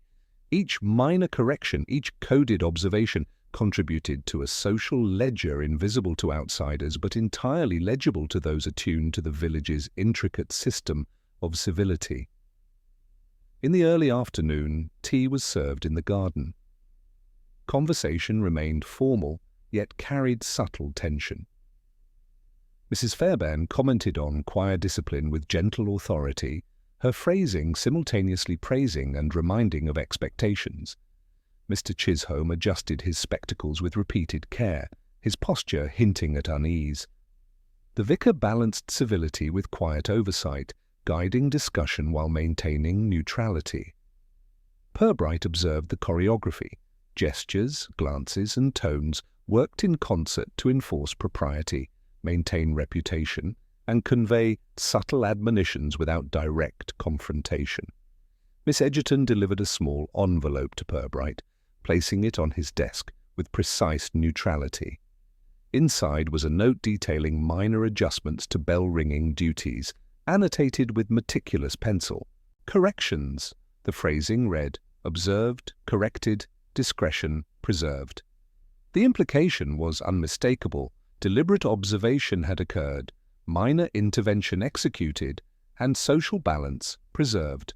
Each minor correction, each coded observation, contributed to a social ledger invisible to outsiders but entirely legible to those attuned to the village's intricate system of civility. In the early afternoon, tea was served in the garden. Conversation remained formal, yet carried subtle tension. Mrs. Fairbairn commented on choir discipline with gentle authority, her phrasing simultaneously praising and reminding of expectations. Mr. Chisholm adjusted his spectacles with repeated care, his posture hinting at unease. The vicar balanced civility with quiet oversight, guiding discussion while maintaining neutrality. Purbright observed the choreography. Gestures, glances, and tones worked in concert to enforce propriety, maintain reputation, and convey subtle admonitions without direct confrontation. Miss Egerton delivered a small envelope to Purbright, placing it on his desk with precise neutrality. Inside was a note detailing minor adjustments to bell-ringing duties, annotated with meticulous pencil. Corrections. The phrasing read, observed, corrected, discretion preserved. The implication was unmistakable. Deliberate observation had occurred, minor intervention executed, and social balance preserved.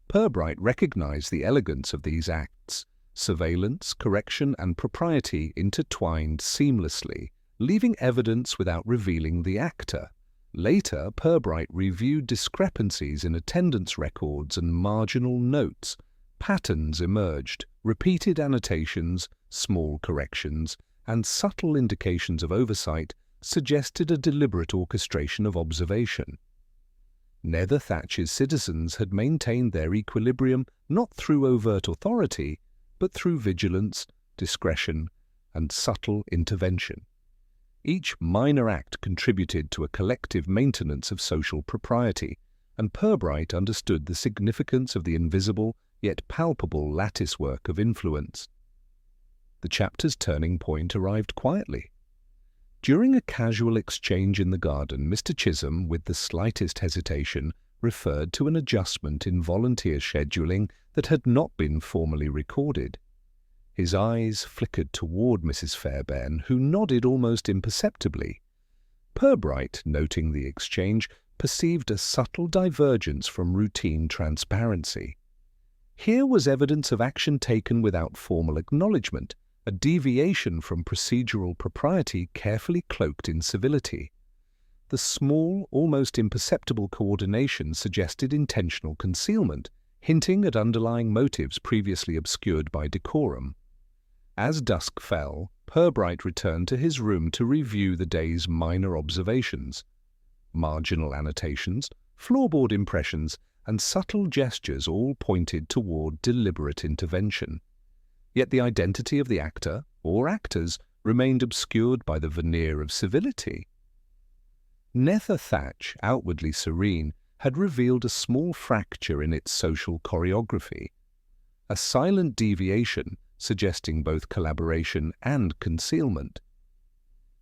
Purbright recognized the elegance of these acts. Surveillance, correction, and propriety intertwined seamlessly, leaving evidence without revealing the actor. Later, Purbright reviewed discrepancies in attendance records and marginal notes. Patterns emerged, repeated annotations, small corrections, and subtle indications of oversight suggested a deliberate orchestration of observation. Netherthatch's citizens had maintained their equilibrium not through overt authority, but through vigilance, discretion, and subtle intervention. Each minor act contributed to a collective maintenance of social propriety, and Purbright understood the significance of the invisible yet palpable latticework of influence. The chapter's turning point arrived quietly. During a casual exchange in the garden, Mr. Chisholm, with the slightest hesitation, referred to an adjustment in volunteer scheduling that had not been formally recorded. His eyes flickered toward Mrs. Fairbairn, who nodded almost imperceptibly. Purbright, noting the exchange, perceived a subtle divergence from routine transparency. Here was evidence of action taken without formal acknowledgement, a deviation from procedural propriety carefully cloaked in civility. The small, almost imperceptible coordination suggested intentional concealment, hinting at underlying motives previously obscured by decorum. As dusk fell, Purbright returned to his room to review the day's minor observations. Marginal annotations, floorboard impressions, and subtle gestures all pointed toward deliberate intervention. Yet the identity of the actor, or actors, remained obscured by the veneer of civility. Netherthatch, outwardly serene, had revealed a small fracture in its social choreography, a silent deviation suggesting both collaboration and concealment.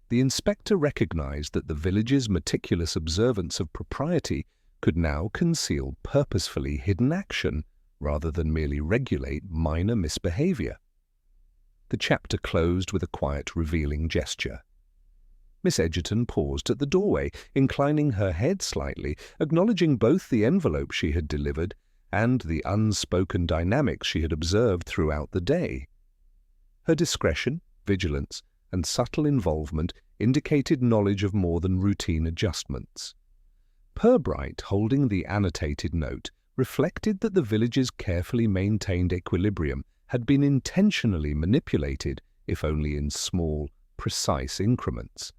The inspector recognized that the village's meticulous observance of propriety could now conceal purposefully hidden action rather than merely regulate minor misbehavior. The chapter closed with a quiet, revealing gesture. Miss Egerton paused at the doorway, inclining her head slightly, acknowledging both the envelope she had delivered and the unspoken dynamics she had observed throughout the day. Her discretion, vigilance, and subtle involvement indicated knowledge of more than routine adjustments. Purbright, holding the annotated note, reflected that the village's carefully maintained equilibrium had been intentionally manipulated, if only in small, precise increments.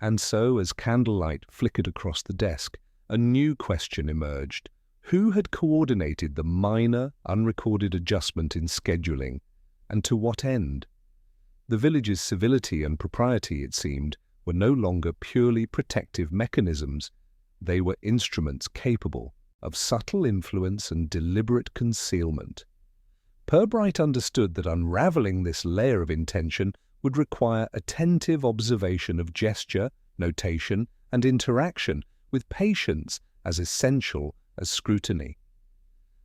And so, as candlelight flickered across the desk, a new question emerged. Who had coordinated the minor, unrecorded adjustment in scheduling, and to what end? The village's civility and propriety, it seemed, were no longer purely protective mechanisms. They were instruments capable of subtle influence and deliberate concealment. Purbright understood that unraveling this layer of intention would require attentive observation of gesture, notation, and interaction, with patience as essential as scrutiny.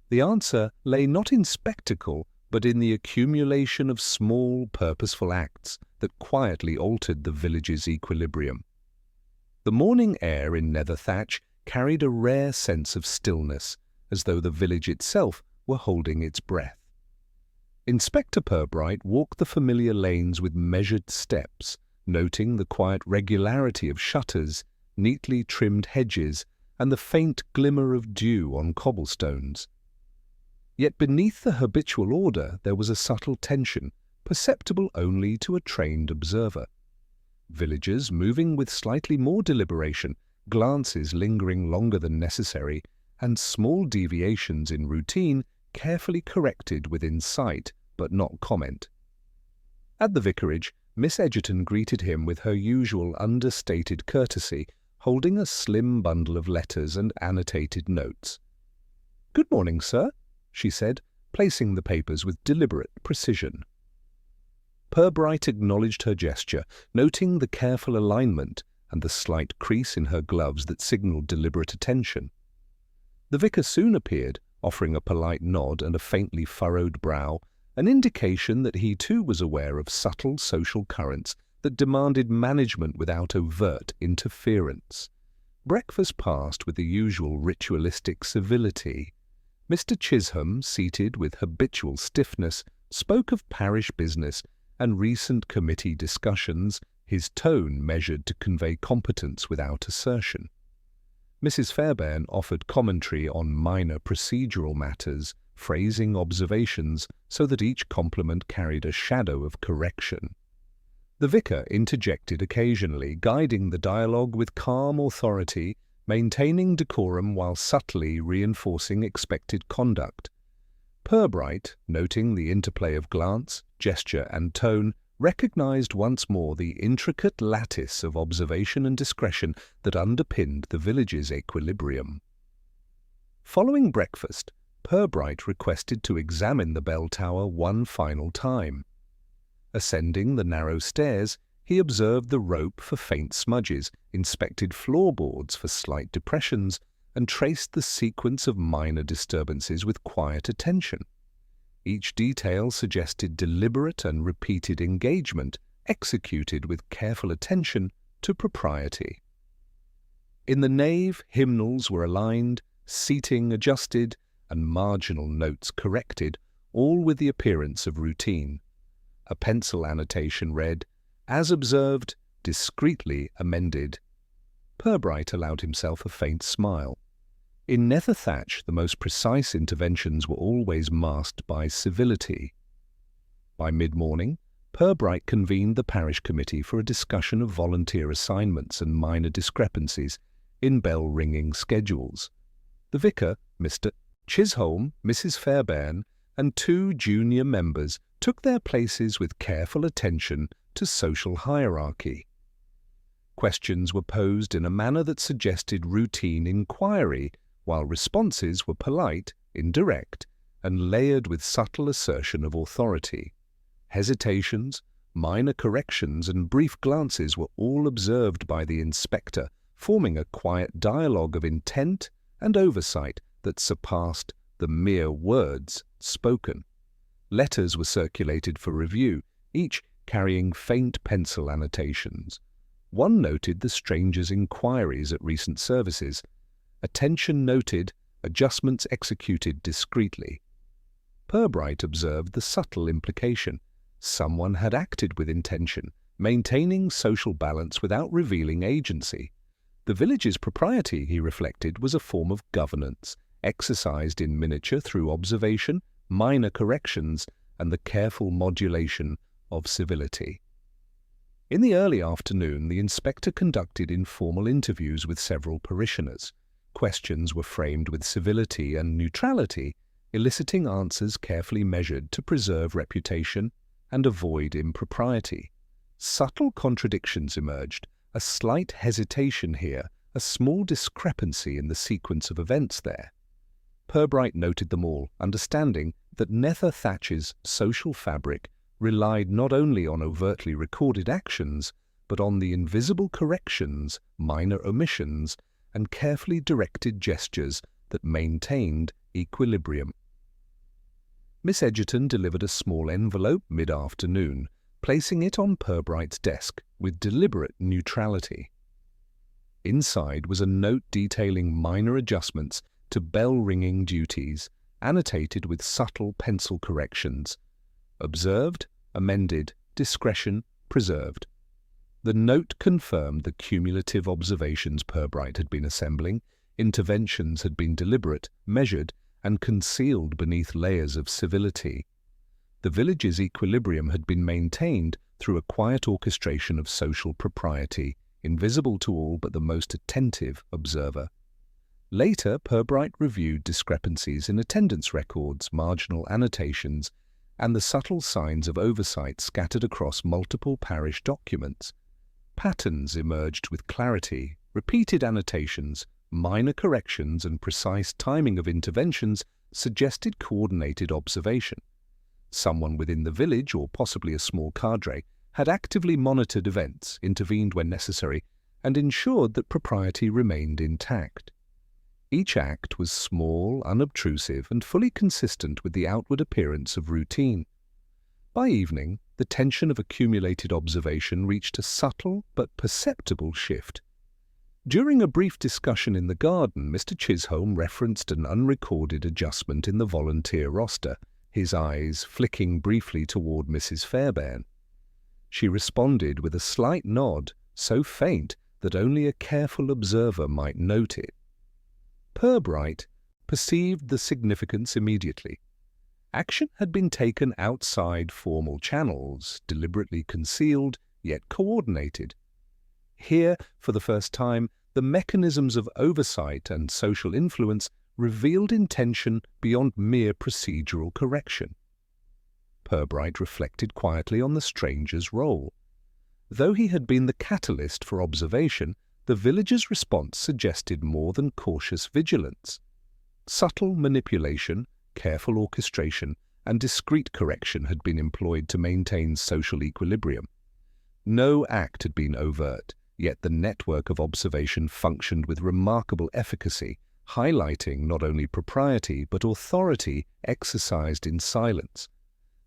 The answer lay not in spectacle, but in the accumulation of small, purposeful acts that quietly altered the village's equilibrium. The morning air in Netherthatch carried a rare sense of stillness, as though the village itself were holding its breath. Inspector Purbright walked the familiar lanes with measured steps, noting the quiet regularity of shutters, neatly trimmed hedges, and the faint glimmer of dew on cobblestones. Yet beneath the habitual order there was a subtle tension, perceptible only to a trained observer. Villagers moving with slightly more deliberation, glances lingering longer than necessary, and small deviations in routine carefully corrected within sight, but not comment. At the vicarage, Miss Egerton greeted him with her usual understated courtesy, holding a slim bundle of letters and annotated notes. "Good morning, sir," she said, placing the papers with deliberate precision. Purbright acknowledged her gesture, noting the careful alignment and the slight crease in her gloves that signalled deliberate attention. The vicar soon appeared, offering a polite nod and a faintly furrowed brow, an indication that he too was aware of subtle social currents that demanded management without overt interference. Breakfast passed with the usual ritualistic civility. Mr. Chisholm, seated with habitual stiffness, spoke of parish business and recent committee discussions, his tone measured to convey competence without assertion. Mrs. Fairbairn offered commentary on minor procedural matters, phrasing observations so that each compliment carried a shadow of correction. The vicar interjected occasionally, guiding the dialogue with calm authority, maintaining decorum while subtly reinforcing expected conduct. Purbright, noting the interplay of glance, gesture and tone, recognized once more the intricate lattice of observation and discretion that underpinned the village's equilibrium. Following breakfast, Purbright requested to examine the bell tower one final time. Ascending the narrow stairs, he observed the rope for faint smudges, inspected floorboards for slight depressions, and traced the sequence of minor disturbances with quiet attention. Each detail suggested deliberate and repeated engagement, executed with careful attention to propriety. In the nave, hymnals were aligned, seating adjusted, and marginal notes corrected, all with the appearance of routine. A pencil annotation read, "As observed, discreetly amended." Purbright allowed himself a faint smile. In Netherthatch, the most precise interventions were always masked by civility. By mid-morning, Purbright convened the parish committee for a discussion of volunteer assignments and minor discrepancies in bell-ringing schedules. The vicar, Mr. Chisholm, Mrs. Fairbairn, and two junior members took their places with careful attention to social hierarchy. Questions were posed in a manner that suggested routine inquiry, while responses were polite, indirect, and layered with subtle assertion of authority. Hesitations, minor corrections, and brief glances were all observed by the inspector, forming a quiet dialogue of intent and oversight that surpassed the mere words spoken. Letters were circulated for review, each carrying faint pencil annotations. One noted the stranger's inquiries at recent services. Attention noted, adjustments executed discreetly. Purbright observed the subtle implication. Someone had acted with intention, maintaining social balance without revealing agency. The village's propriety, he reflected, was a form of governance, exercised in miniature through observation, minor corrections, and the careful modulation of civility. In the early afternoon, the inspector conducted informal interviews with several parishioners. Questions were framed with civility and neutrality, eliciting answers carefully measured to preserve reputation and avoid impropriety. Subtle contradictions emerged, a slight hesitation here, a small discrepancy in the sequence of events there. Purbright noted them all, understanding that Netherthatch's social fabric relied not only on overtly recorded actions, but on the invisible corrections, minor omissions, and carefully directed gestures that maintained equilibrium. Miss Egerton delivered a small envelope mid-afternoon, placing it on Purbright's desk with deliberate neutrality. Inside was a note detailing minor adjustments to bell-ringing duties, annotated with subtle pencil corrections. Observed, amended, discretion preserved. The note confirmed the cumulative observations Purbright had been assembling. Interventions had been deliberate, measured, and concealed beneath layers of civility. The village's equilibrium had been maintained through a quiet orchestration of social propriety, invisible to all but the most attentive observer. Later, Purbright reviewed discrepancies in attendance records, marginal annotations, and the subtle signs of oversight scattered across multiple parish documents. Patterns emerged with clarity, repeated annotations, minor corrections, and precise timing of interventions suggested coordinated observation. Someone within the village, or possibly a small cadre, had actively monitored events, intervened when necessary, and ensured that propriety remained intact. Each act was small, unobtrusive, and fully consistent with the outward appearance of routine. By evening, the tension of accumulated observation reached a subtle but perceptible shift. During a brief discussion in the garden, Mr. Chisholm referenced an unrecorded adjustment in the volunteer roster, his eyes flicking briefly toward Mrs. Fairbairn. She responded with a slight nod, so faint that only a careful observer might note it. Purbright perceived the significance immediately. Action had been taken outside formal channels, deliberately concealed, yet coordinated. Here, for the first time, the mechanisms of oversight and social influence revealed intention beyond mere procedural correction. Purbright reflected quietly on the stranger's role. Though he had been the catalyst for observation, the village's response suggested more than cautious vigilance. Subtle manipulation, careful orchestration, and discreet correction had been employed to maintain social equilibrium. No act had been overt, yet the network of observation functioned with remarkable efficacy, highlighting not only propriety but authority exercised in silence.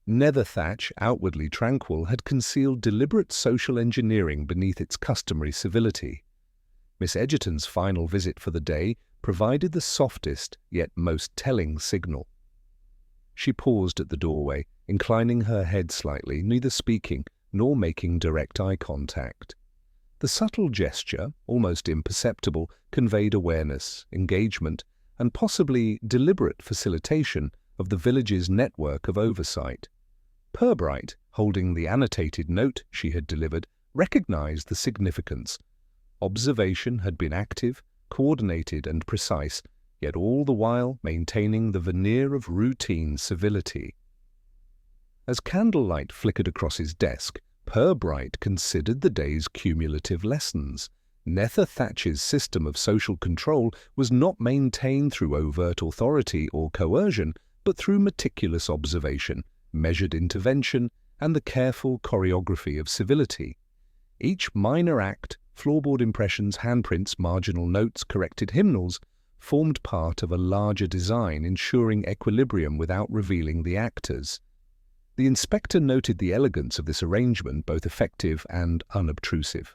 Netherthatch, outwardly tranquil, had concealed deliberate social engineering beneath its customary civility. Miss Egerton's final visit for the day provided the softest yet most telling signal. She paused at the doorway, inclining her head slightly, neither speaking nor making direct eye contact. The subtle gesture, almost imperceptible, conveyed awareness, engagement, and possibly deliberate facilitation of the village's network of oversight. Purbright, holding the annotated note she had delivered, recognized the significance. Observation had been active, coordinated, and precise, yet all the while maintaining the veneer of routine civility. As candlelight flickered across his desk, Purbright considered the day's cumulative lessons. Netherthatch's system of social control was not maintained through overt authority or coercion, but through meticulous observation, measured intervention, and the careful choreography of civility. Each minor act, floorboard impressions, handprints, marginal notes, corrected hymnals, formed part of a larger design ensuring equilibrium without revealing the actors. The inspector noted the elegance of this arrangement, both effective and unobtrusive.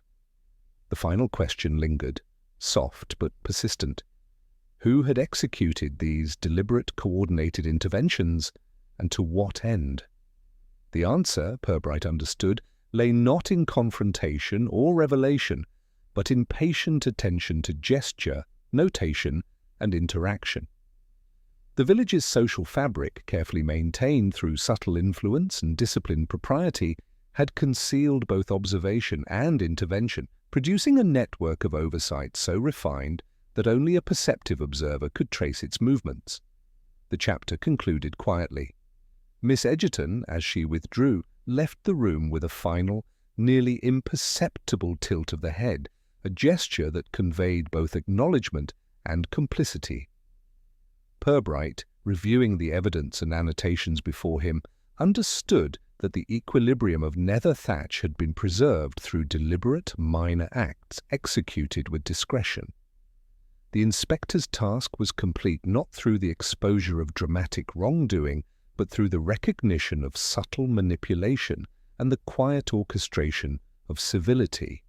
The final question lingered, soft but persistent. Who had executed these deliberate, coordinated interventions, and to what end? The answer, Purbright understood, lay not in confrontation or revelation, but in patient attention to gesture, notation, and interaction. The village's social fabric, carefully maintained through subtle influence and disciplined propriety, had concealed both observation and intervention, producing a network of oversight so refined that only a perceptive observer could trace its movements. The chapter concluded quietly. Miss Egerton, as she withdrew, left the room with a final, nearly imperceptible tilt of the head, a gesture that conveyed both acknowledgement and complicity. Purbright, reviewing the evidence and annotations before him, understood that the equilibrium of Netherthatch had been preserved through deliberate minor acts executed with discretion. The inspector's task was complete not through the exposure of dramatic wrongdoing, but through the recognition of subtle manipulation and the quiet orchestration of civility.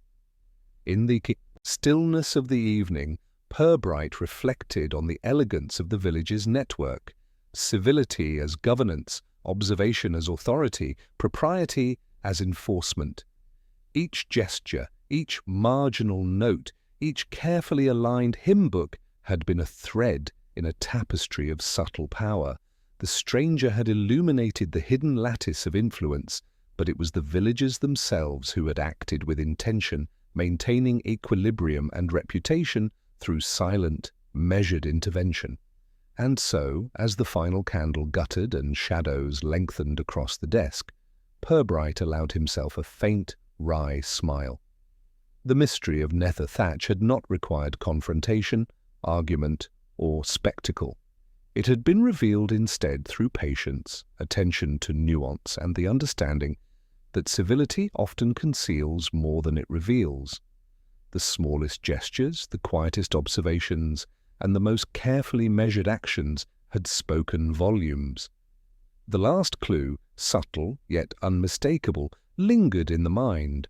In the stillness of the evening, Purbright reflected on the elegance of the village's network, civility as governance, observation as authority, propriety as enforcement. Each gesture, each marginal note, each carefully aligned hymn book had been a thread in a tapestry of subtle power. The stranger had illuminated the hidden lattice of influence, but it was the villagers themselves who had acted with intention, maintaining equilibrium and reputation through silent, measured intervention. And so, as the final candle guttered and shadows lengthened across the desk, Purbright allowed himself a faint, wry smile. The mystery of Netherthatch had not required confrontation, argument, or spectacle. It had been revealed instead through patience, attention to nuance, and the understanding that civility often conceals more than it reveals. The smallest gestures, the quietest observations, and the most carefully measured actions had spoken volumes. The last clue, subtle yet unmistakable, lingered in the mind.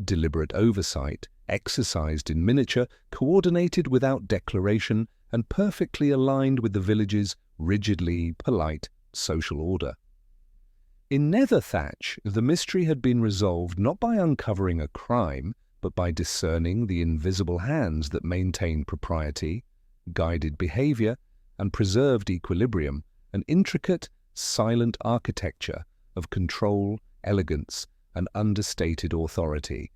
Deliberate oversight, exercised in miniature, coordinated without declaration, and perfectly aligned with the village's rigidly polite social order. In Netherthatch, the mystery had been resolved not by uncovering a crime, but by discerning the invisible hands that maintained propriety, guided behavior, and preserved equilibrium, an intricate, silent architecture of control, elegance, and understated authority,